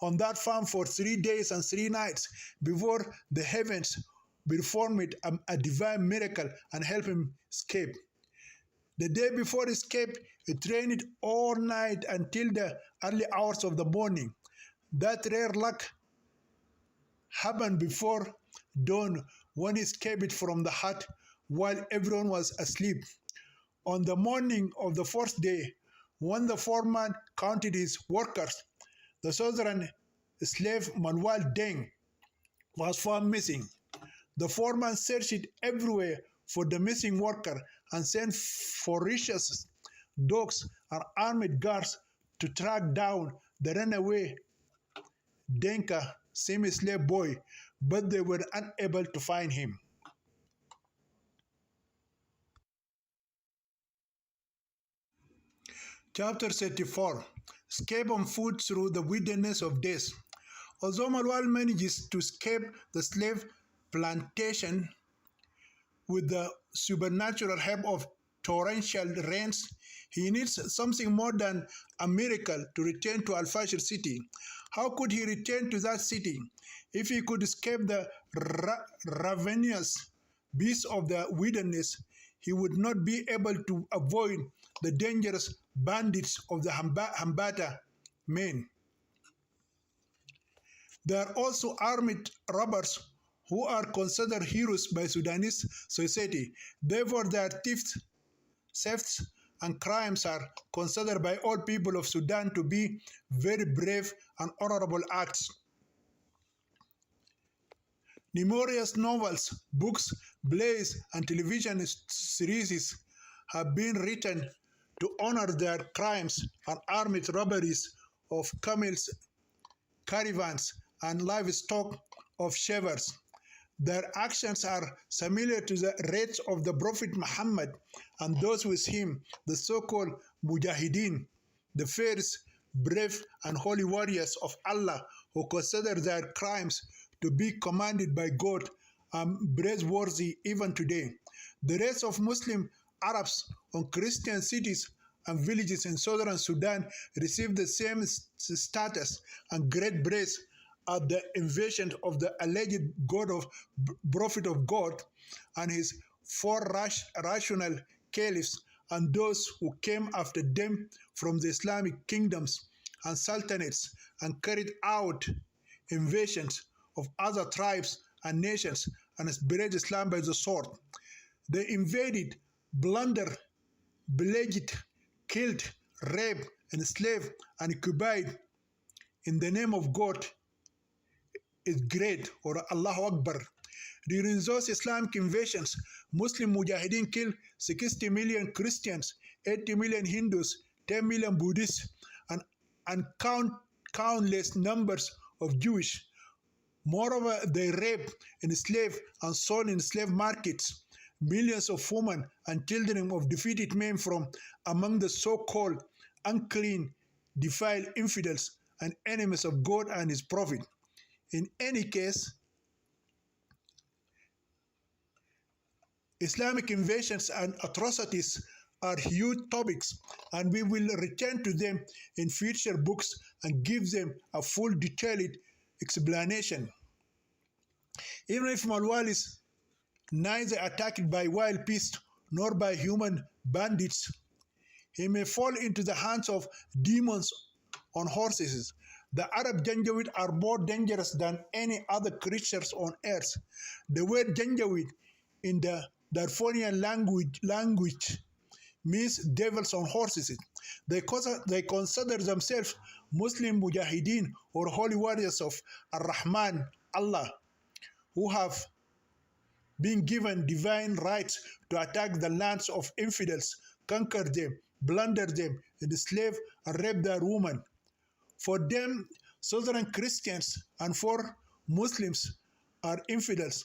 on that farm for 3 days and 3 nights before the heavens performed a divine miracle and helped him escape. The day before escape, it rained all night until the early hours of the morning. That rare luck happened before dawn when he escaped from the hut while everyone was asleep. On the morning of the fourth day, when the foreman counted his workers, the southern slave Manuel Deng was found missing. The foreman searched everywhere for the missing worker and sent ferocious dogs and armed guards to track down the runaway Denka semi-slave boy, but they were unable to find him. Chapter 34. Escape on foot through the wilderness of death. Although Malwal manages to escape the slave plantation with the supernatural help of torrential rains, he needs something more than a miracle to return to Al-Fashir city. How could he return to that city? If he could escape the ravenous beasts of the wilderness, he would not be able to avoid the dangerous bandits of the Hambata men. There are also armed robbers who are considered heroes by Sudanese society. Therefore, their thefts, and crimes are considered by all people of Sudan to be very brave and honorable acts. Numerous novels, books, plays, and television series have been written to honor their crimes and armed robberies of camels, caravans, and livestock of shepherds. Their actions are similar to the raids of the Prophet Muhammad and those with him, the so-called Mujahideen, the fierce, brave, and holy warriors of Allah who consider their crimes to be commanded by God and praiseworthy even today. The rest of Muslim Arabs on Christian cities and villages in southern Sudan received the same status and great praise at the invasion of the alleged God of prophet of God and his four rational caliphs and those who came after them from the Islamic kingdoms and sultanates and carried out invasions of other tribes and nations and spread Islam by the sword. They invaded, plundered, pillaged, killed, raped, enslaved, and occupied in the name of God is great, or Allahu Akbar. During those Islamic invasions, Muslim Mujahideen killed 60 million Christians, 80 million Hindus, 10 million Buddhists, and countless numbers of Jewish. Moreover, they raped, enslaved, and sold in slave markets millions of women and children of defeated men from among the so-called unclean, defiled infidels and enemies of God and His Prophet. In any case, Islamic invasions and atrocities are huge topics, and we will return to them in future books and give them a full detailed explanation. Even if Malwal is neither attacked by wild beasts nor by human bandits, he may fall into the hands of demons on horses. The Arab Janjaweed are more dangerous than any other creatures on earth. The word Janjaweed in the Darfurian language means devils on horses. They consider themselves Muslim Mujahideen or holy warriors of Ar-Rahman, Allah, who have been given divine rights to attack the lands of infidels, conquer them, plunder them, enslave and rape their women. For them, Southern Christians and for Muslims are infidels.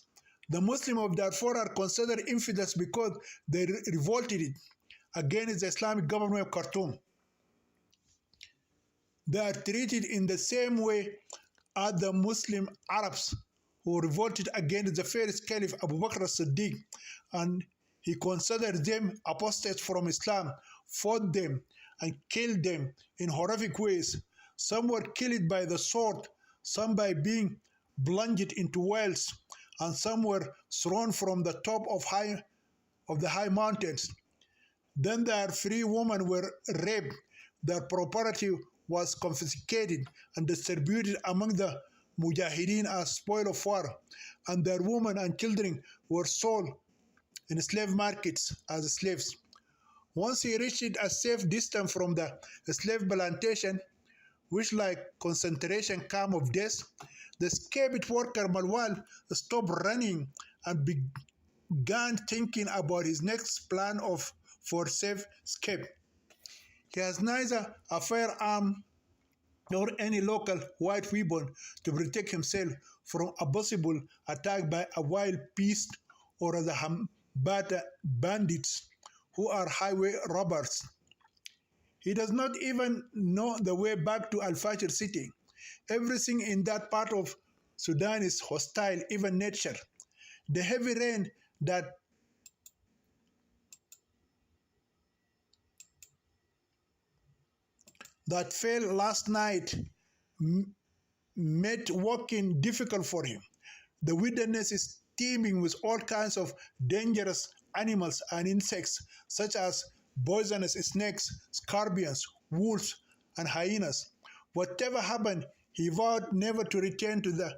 The Muslims of Darfur are considered infidels because they revolted against the Islamic government of Khartoum. They are treated in the same way as the Muslim Arabs who revolted against the first Caliph Abu Bakr as-Siddiq, and he considered them apostates from Islam, fought them, and killed them in horrific ways. Some were killed by the sword, some by being plunged into wells, and some were thrown from the top of the high mountains. Then their free women were raped, their property was confiscated and distributed among the Mujahideen as spoil of war, and their women and children were sold in slave markets as slaves. Once he reached a safe distance from the slave plantation, which like concentration camp of death, the escaped worker Malwal stopped running and began thinking about his next plan for safe escape. He has neither a firearm nor any local white weapon to protect himself from a possible attack by a wild beast or the Hambata bandits who are highway robbers. He does not even know the way back to Al-Fashir city. Everything in that part of Sudan is hostile, even nature. The heavy rain that fell last night made walking difficult for him. The wilderness is teeming with all kinds of dangerous animals and insects, such as poisonous snakes, scorpions, wolves, and hyenas. Whatever happened, he vowed never to return to the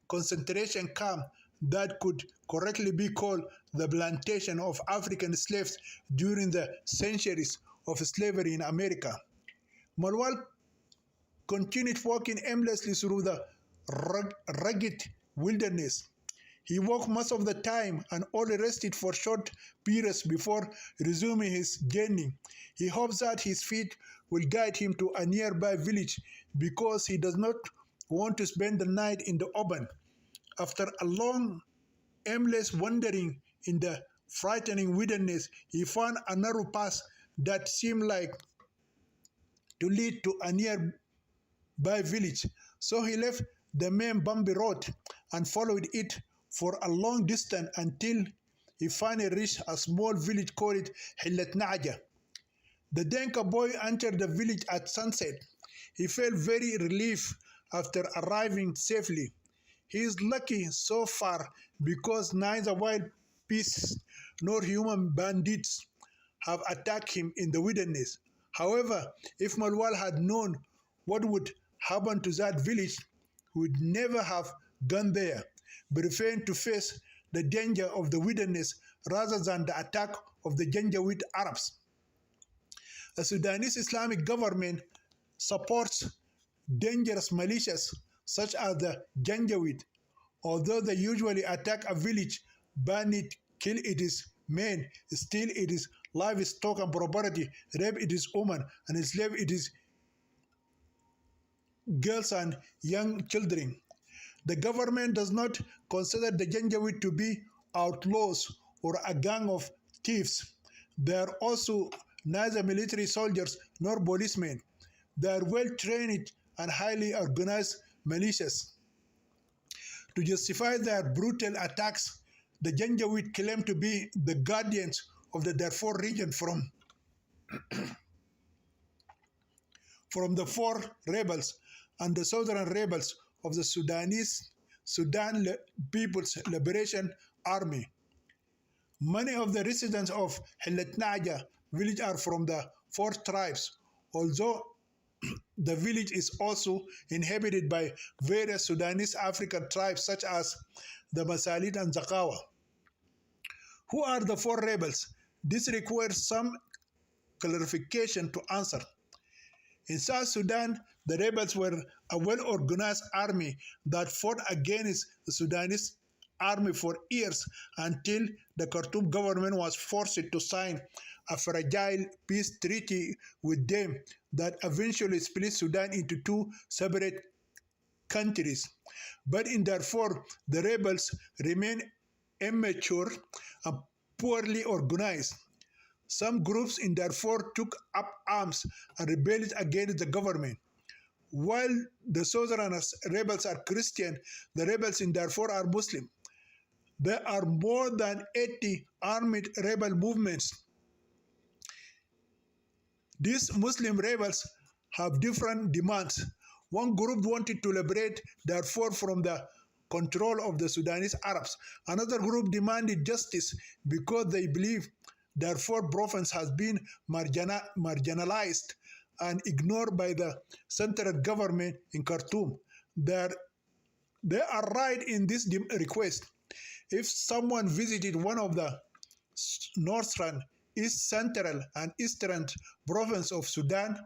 concentration camp that could correctly be called the plantation of African slaves during the centuries of slavery in America. Marwal continued walking aimlessly through the rugged wilderness. He walked most of the time and only rested for short periods before resuming his journey. He hopes that his feet will guide him to a nearby village because he does not want to spend the night in the open. After a long, aimless wandering in the frightening wilderness, he found a narrow path that seemed like to lead to a nearby village. So he left the main bumpy road and followed it for a long distance until he finally reached a small village called Hillat Naja. The Denka boy entered the village at sunset. He felt very relieved after arriving safely. He is lucky so far because neither wild beasts nor human bandits have attacked him in the wilderness. However, if Malwal had known what would happen to that village, he would never have gone there, preferring to face the danger of the wilderness rather than the attack of the Janjaweed Arabs. The Sudanese Islamic government supports dangerous militias such as the Janjaweed. Although they usually attack a village, burn it, kill its men, steal its livestock and property, rape its women, and enslave its girls and young children. The government does not consider the Janjaweed to be outlaws or a gang of thieves. They are also neither military soldiers nor policemen. They are well trained and highly organized militias. To justify their brutal attacks, the Janjaweed claim to be the guardians of the Darfur region from the four rebels and the southern rebels of the Sudan People's Liberation Army. Many of the residents of Hiletnaja village are from the four tribes, although the village is also inhabited by various Sudanese African tribes such as the Masalit and Zakawa. Who are the four rebels? This requires some clarification to answer. In South Sudan, the rebels were a well-organized army that fought against the Sudanese army for years until the Khartoum government was forced to sign a fragile peace treaty with them that eventually split Sudan into two separate countries. But in Darfur, the rebels remain immature and poorly organized. Some groups in Darfur took up arms and rebelled against the government. While the southern rebels are Christian, the rebels in Darfur are Muslim. There are more than 80 armed rebel movements. These Muslim rebels have different demands. One group wanted to liberate Darfur from the control of the Sudanese Arabs. Another group demanded justice because they believe Darfur province has been marginalized and ignored by the central government in Khartoum. They are right in this request. If someone visited one of the northern, east central, and eastern provinces of Sudan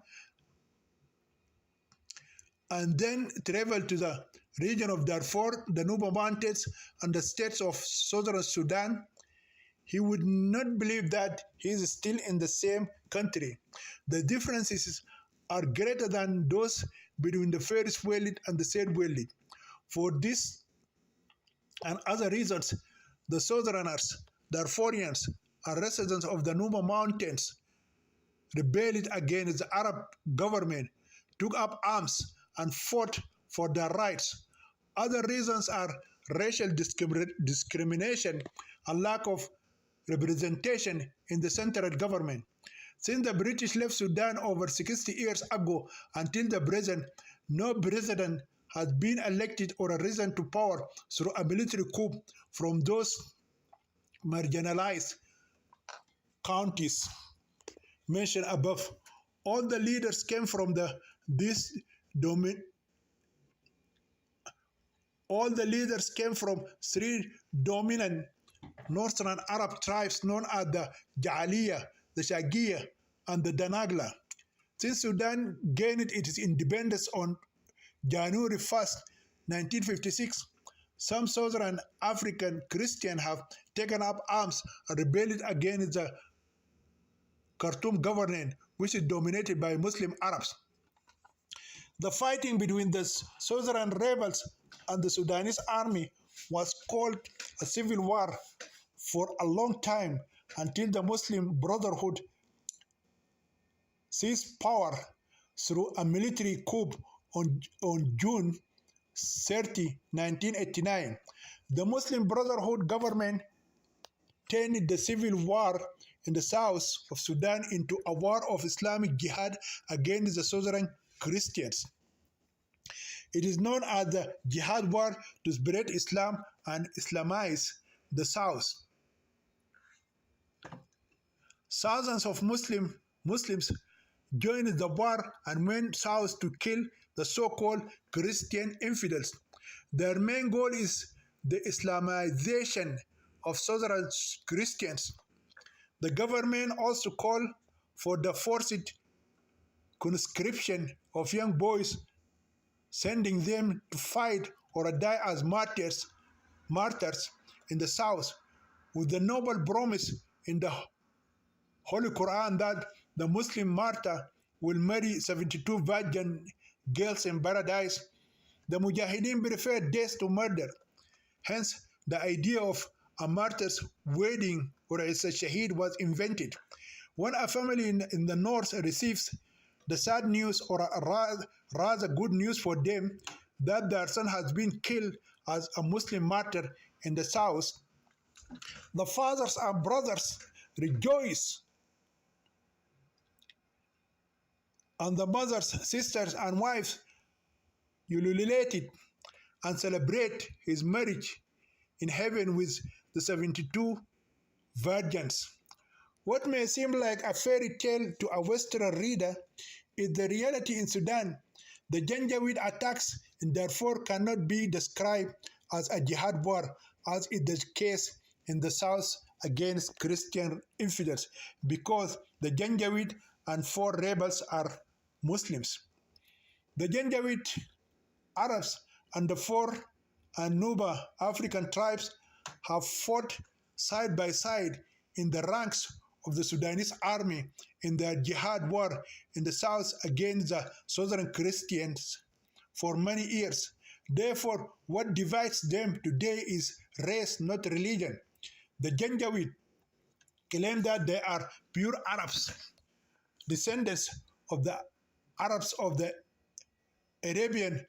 and then traveled to the region of Darfur, the Nuba Mountains, and the states of southern Sudan, he would not believe that he is still in the same country. The differences are greater than those between the first world and the third world. For this and other reasons, the Southerners, Darfurians, and residents of the Nuba Mountains rebelled against the Arab government, took up arms, and fought for their rights. Other reasons are racial discrimination and lack of representation in the central government. Since the British left Sudan over 60 years ago until the present, no president has been elected or risen to power through a military coup from those marginalized counties mentioned above. All the leaders came from three dominant northern Arab tribes known as the Ja'aliya, the Shagiya, and the Danagla. Since Sudan gained its independence on January 1st, 1956, some southern African Christians have taken up arms and rebelled against the Khartoum government, which is dominated by Muslim Arabs. The fighting between the southern rebels and the Sudanese army was called a civil war for a long time until the Muslim Brotherhood seized power through a military coup on June 30, 1989. The Muslim Brotherhood government turned the civil war in the south of Sudan into a war of Islamic jihad against the southern Christians. It is known as the Jihad War to spread Islam and Islamize the South. Thousands of Muslims joined the war and went south to kill the so-called Christian infidels. Their main goal is the Islamization of southern Christians. The government also called for the forced conscription of young boys, sending them to fight or die as martyrs in the south, with the noble promise in the Holy Quran that the Muslim martyr will marry 72 virgin girls in paradise. The Mujahideen preferred death to murder. Hence, the idea of a martyr's wedding or as a shaheed was invented. When a family in the north receives the sad news or rather good news for them that their son has been killed as a Muslim martyr in the south, the fathers and brothers rejoice, and the mothers, sisters, and wives ululate it and celebrate his marriage in heaven with the 72 virgins. What may seem like a fairy tale to a Western reader is the reality in Sudan. The Janjaweed attacks in Darfur cannot be described as a jihad war, as is the case in the south against Christian infidels, because the Janjaweed and 4 rebels are Muslims. The Janjaweed Arabs and the 4 Nuba African tribes have fought side by side in the ranks of the Sudanese army in their jihad war in the south against the southern Christians for many years. Therefore, what divides them today is race, not religion. The Janjaweed claim that they are pure Arabs, descendants of the Arabs of the Arabian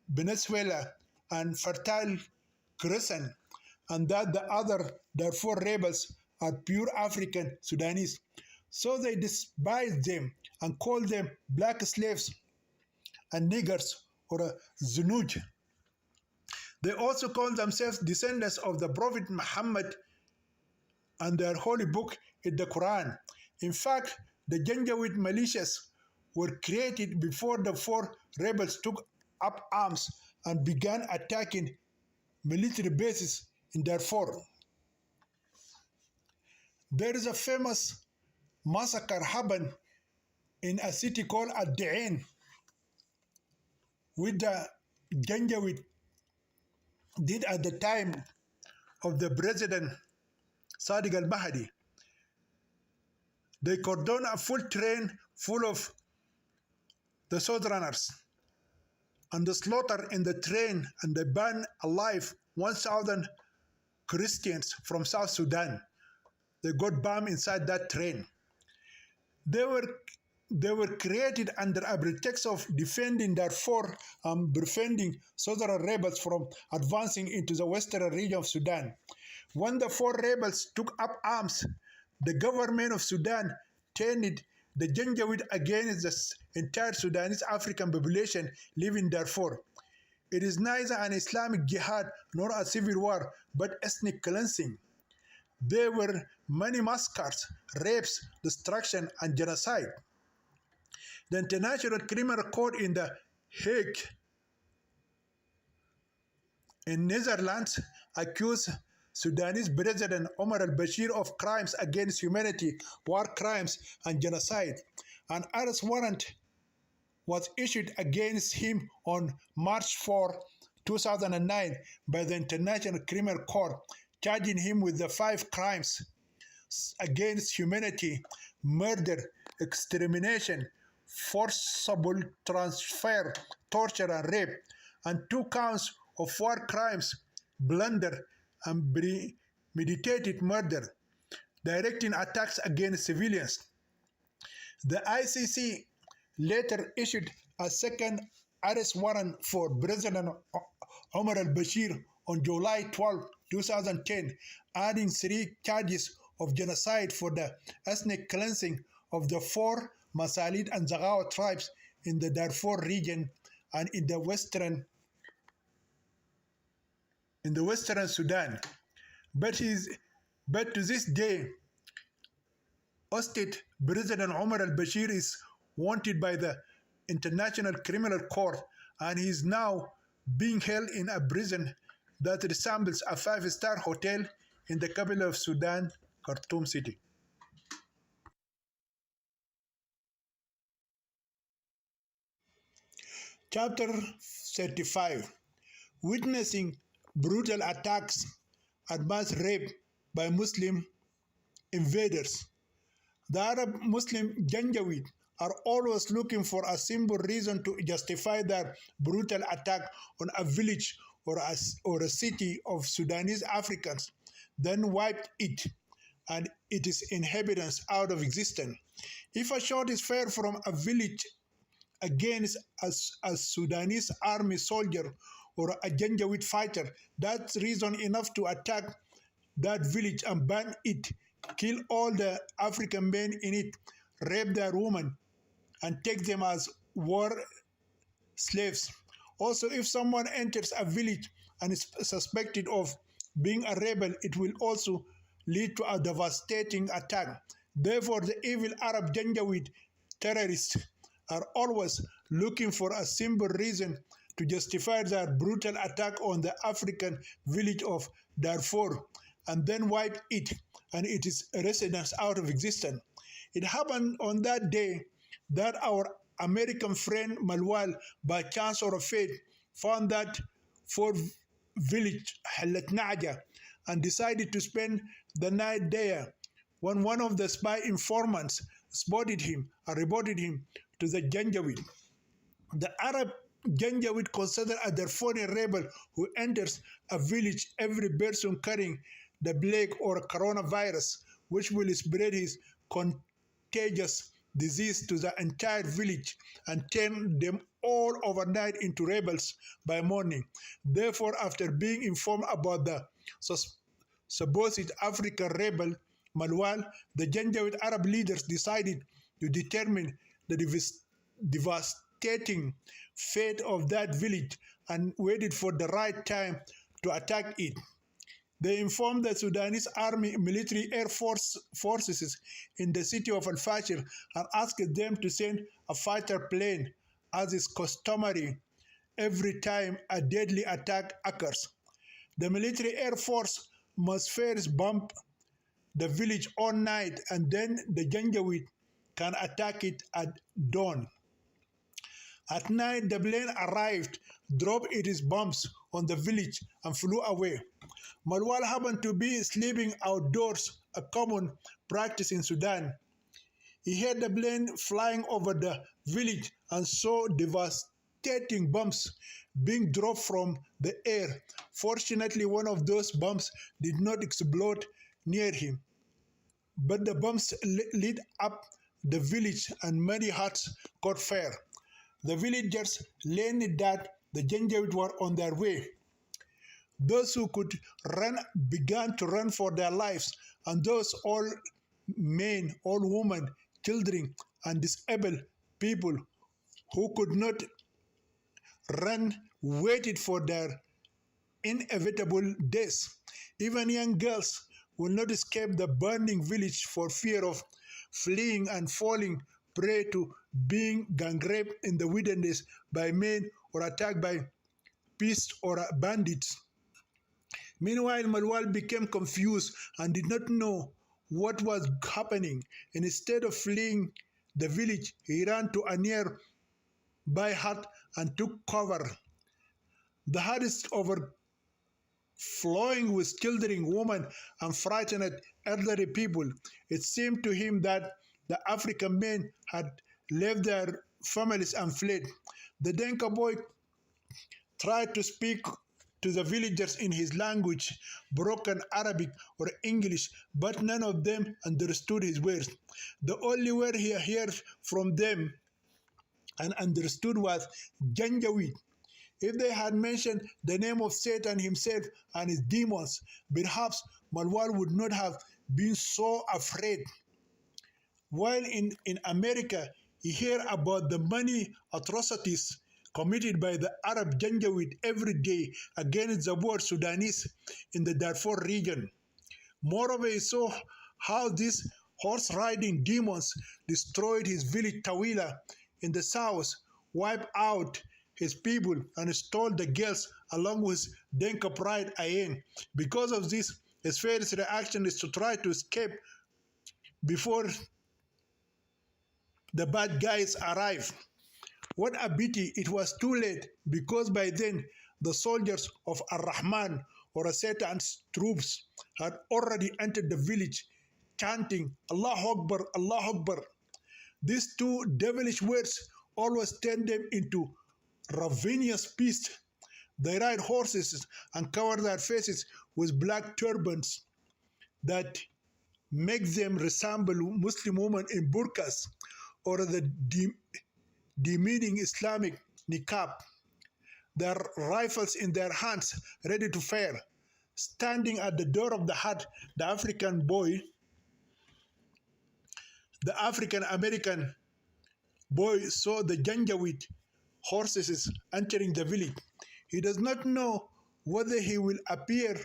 Venezuela and Fertile Crescent, and that the other Darfur rebels are pure African Sudanese. So they despise them and call them black slaves and niggers or Zunuj. They also call themselves descendants of the Prophet Muhammad, and their holy book is the Quran. In fact, the Janjaweed militias were created before the 4 rebels took up arms and began attacking military bases in Darfur. There is a famous massacre happened in a city called Ad-Dain, which the Janjaweed did at the time of the President Sadiq al-Mahdi. They cordoned a full train full of the Southerners and the slaughter in the train, and they burned alive 1,000 Christians from South Sudan. They got bombed inside that train. They were created under a pretext of defending Darfur and preventing southern rebels from advancing into the western region of Sudan. When the 4 rebels took up arms, the government of Sudan turned the Janjaweed against the entire Sudanese African population living in Darfur. It is neither an Islamic jihad nor a civil war, but ethnic cleansing. There were many massacres, rapes, destruction, and genocide. The International Criminal Court in The Hague in Netherlands accused Sudanese President Omar al-Bashir of crimes against humanity, war crimes, and genocide. An arrest warrant was issued against him on March 4, 2009 by the International Criminal Court, charging him with the 5 crimes against humanity: murder, extermination, forcible transfer, torture, and rape, and 2 counts of war crimes: plunder and premeditated murder, directing attacks against civilians. The ICC later issued a second arrest warrant for President Omar al-Bashir on July 12, 2010, adding 3 charges of genocide for the ethnic cleansing of the 4 Masalid and Zaghawa tribes in the Darfur region and in the western Sudan. But to this day, ousted President Omar al-Bashir is wanted by the International Criminal Court, and he is now being held in a prison that resembles a five-star hotel in the capital of Sudan, Khartoum City. Chapter 35. Witnessing brutal attacks and mass rape by Muslim invaders. The Arab Muslim Janjaweed are always looking for a simple reason to justify their brutal attack on a village or a city of Sudanese Africans, then wiped it and its inhabitants out of existence. If a shot is fired from a village against a Sudanese army soldier or a Janjaweed fighter, that's reason enough to attack that village and burn it, kill all the African men in it, rape their women, and take them as war slaves. Also, if someone enters a village and is suspected of being a rebel, it will also lead to a devastating attack. Therefore, the evil Arab Janjaweed terrorists are always looking for a simple reason to justify their brutal attack on the African village of Darfur and then wipe it and its residents out of existence. It happened on that day that our American friend Malwal, by chance or fate, found that for village Halat Naja and decided to spend the night there when one of the spy informants spotted him and reported him to the Janjaweed. The Arab Janjaweed consider a Darfurian rebel who enters a village every person carrying the plague or coronavirus, which will spread his contagious disease to the entire village and turn them all overnight into rebels by morning. Therefore, after being informed about the supposed African rebel Malwal, the Janjaweed Arab leaders decided to determine the devastating fate of that village and waited for the right time to attack it. They informed the Sudanese Army military air forces in the city of Al-Fashir and asked them to send a fighter plane, as is customary every time a deadly attack occurs. The military air force must first bomb the village all night, and then the Janjaweed can attack it at dawn. At night, the plane arrived, dropped its bombs on the village, and flew away. Marwal happened to be sleeping outdoors, a common practice in Sudan. He heard the plane flying over the village and saw devastating bombs being dropped from the air. Fortunately, one of those bombs did not explode near him, but the bombs lit up the village and many huts caught fire. The villagers learned that the Janjaweed were on their way. Those who could run began to run for their lives, and those all men, all women, children, and disabled people who could not run waited for their inevitable death. Even young girls will not escape the burning village for fear of fleeing and falling prey to being gang raped in the wilderness by men or attacked by beasts or bandits. Meanwhile, Marwal became confused and did not know what was happening. Instead of fleeing the village, he ran to a nearby hut and took cover. The hut is overflowing with children, women, and frightened elderly people. It seemed to him that the African men had left their families and fled. The Denka boy tried to speak to the villagers in his language, broken Arabic or English, but none of them understood his words. The only word he heard from them and understood was Janjaweed. If they had mentioned the name of Satan himself and his demons, perhaps Marwal would not have been so afraid. While in America, he heard about the many atrocities committed by the Arab Janjaweed every day against the poor Sudanese in the Darfur region. Moreover, he saw how these horse-riding demons destroyed his village Tawila in the south, wiped out his people and stole the girls along with Denka pride Ayen. Because of this, his first reaction is to try to escape before the bad guys arrive. What a pity it was too late, because by then the soldiers of Ar-Rahman or Satan's troops had already entered the village, chanting Allah Akbar, Allah Akbar. These two devilish words always turn them into ravenous beasts. They ride horses and cover their faces with black turbans that make them resemble Muslim women in burqas or the demeaning Islamic niqab. Their rifles in their hands, ready to fire. Standing at the door of the hut, the African American boy saw the Janjaweed horses entering the village. He does not know whether he will appear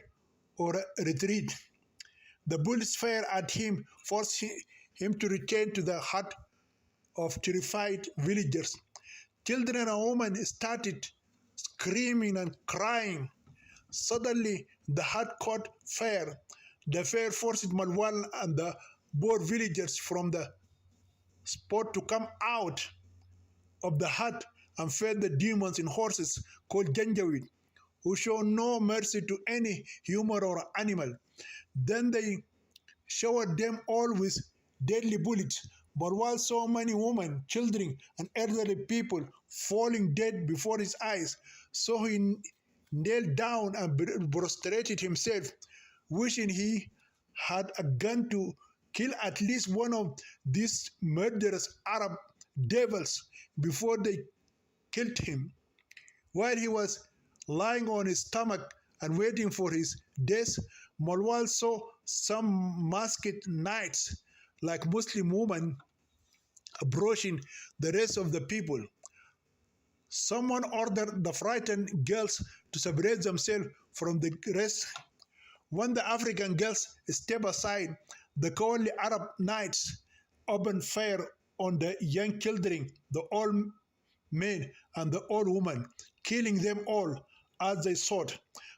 or retreat. The bullets fire at him, force him to return to the hut of terrified villagers. Children and women started screaming and crying. Suddenly, the hut caught fire. The fire forced Malwan and the Boer villagers from the spot to come out of the hut and fed the demons in horses called Janjaweed, who show no mercy to any human or animal. Then they showered them all with deadly bullets. But while so many women, children, and elderly people falling dead before his eyes, so he knelt down and prostrated himself, wishing he had a gun to kill at least one of these murderous Arab devils before they killed him. While he was lying on his stomach and waiting for his death, Malwal saw some masked knights like Muslim women approaching the rest of the people. Someone ordered the frightened girls to separate themselves from the rest. When the African girls stepped aside, the cowardly Arab knights opened fire on the young children, the old men, and the old women, killing them all as they sought.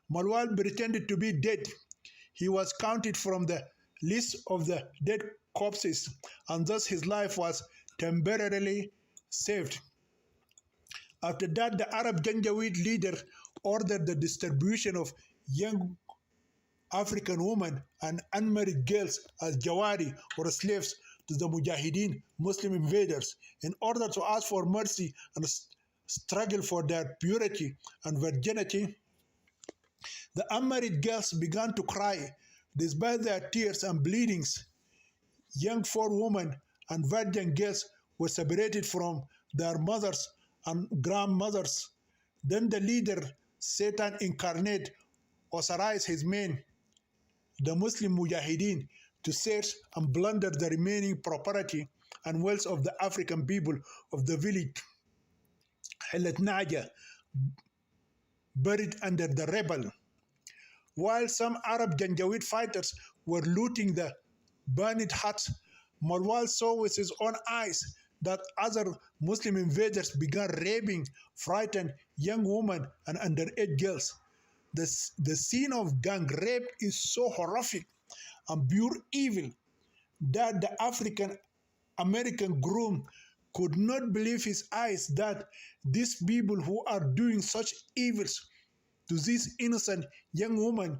Malwal pretended to be dead. He was counted from the list of the dead corpses, and thus his life was temporarily saved. After that, the Arab Janjaweed leader ordered the distribution of young African women and unmarried girls as jawari or slaves to the Mujahideen Muslim invaders in order to ask for mercy and struggle for their purity and virginity. The unmarried girls began to cry. Despite their tears and bleedings, young forewomen and virgin girls were separated from their mothers and grandmothers. Then the leader, Satan incarnate, authorized his men, the Muslim Mujahideen, to search and plunder the remaining property and wealth of the African people of the village Hilat Naja, buried under the rebel. While some Arab Janjaweed fighters were looting the burned huts, Marwal saw with his own eyes that other Muslim invaders began raping frightened young women and underage girls. The scene of gang rape is so horrific and pure evil that the African American groom could not believe his eyes that these people who are doing such evils to these innocent young women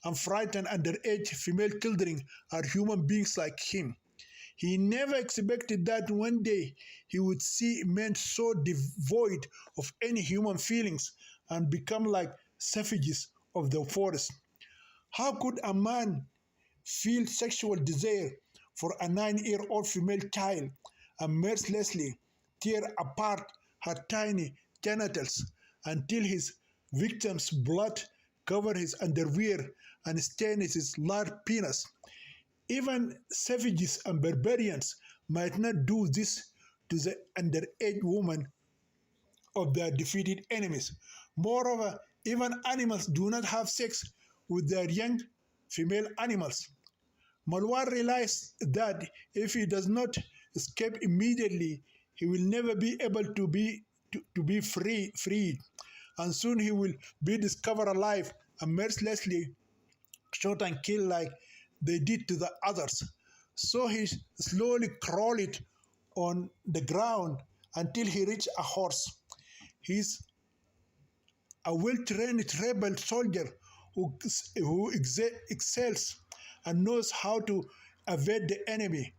and frightened underage female children are human beings like him. He never expected that one day he would see men so devoid of any human feelings and become like savages of the forest. How could a man feel sexual desire for a 9-year-old female child and mercilessly tear apart her tiny genitals until his victim's blood covered his underwear and stained his large penis? Even savages and barbarians might not do this to the underage woman of their defeated enemies. Moreover, even animals do not have sex with their young female animals. Malwar realized that if he does not escape immediately, he will never be able to be to be freed, and soon he will be discovered alive and mercilessly shot and killed like they did to the others. So he slowly crawled on the ground until he reached a horse. He's a well-trained rebel soldier who excels and knows how to evade the enemy.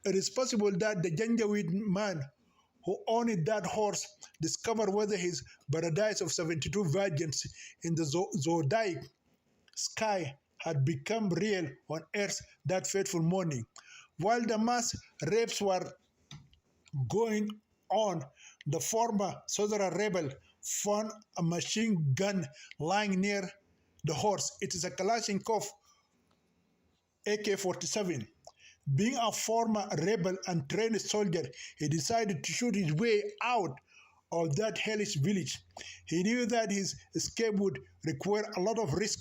It is possible that the Janjaweed man who owned that horse discovered whether his paradise of 72 virgins in the zodiac sky had become real on Earth that fateful morning. While the mass rapes were going on, the former Southern rebel found a machine gun lying near the horse. It is a Kalashnikov AK-47. Being a former rebel and trained soldier, he decided to shoot his way out of that hellish village. He knew that his escape would require a lot of risk,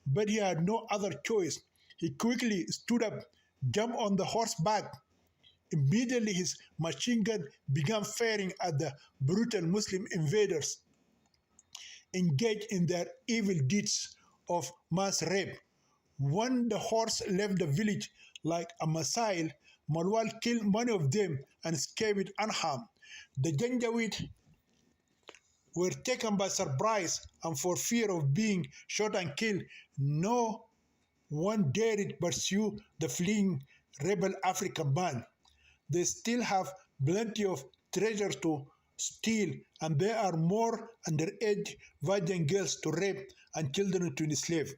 but he had no other choice. He quickly stood up, jumped on the horse's back. Immediately, his machine gun began firing at the brutal Muslim invaders engaged in their evil deeds of mass rape. When the horse left the village like a missile, Marwal killed many of them and escaped unharmed. The Janjaweed were taken by surprise, and for fear of being shot and killed, no one dared pursue the fleeing rebel African man. They still have plenty of treasure to steal, and there are more underage virgin girls to rape and children to enslave.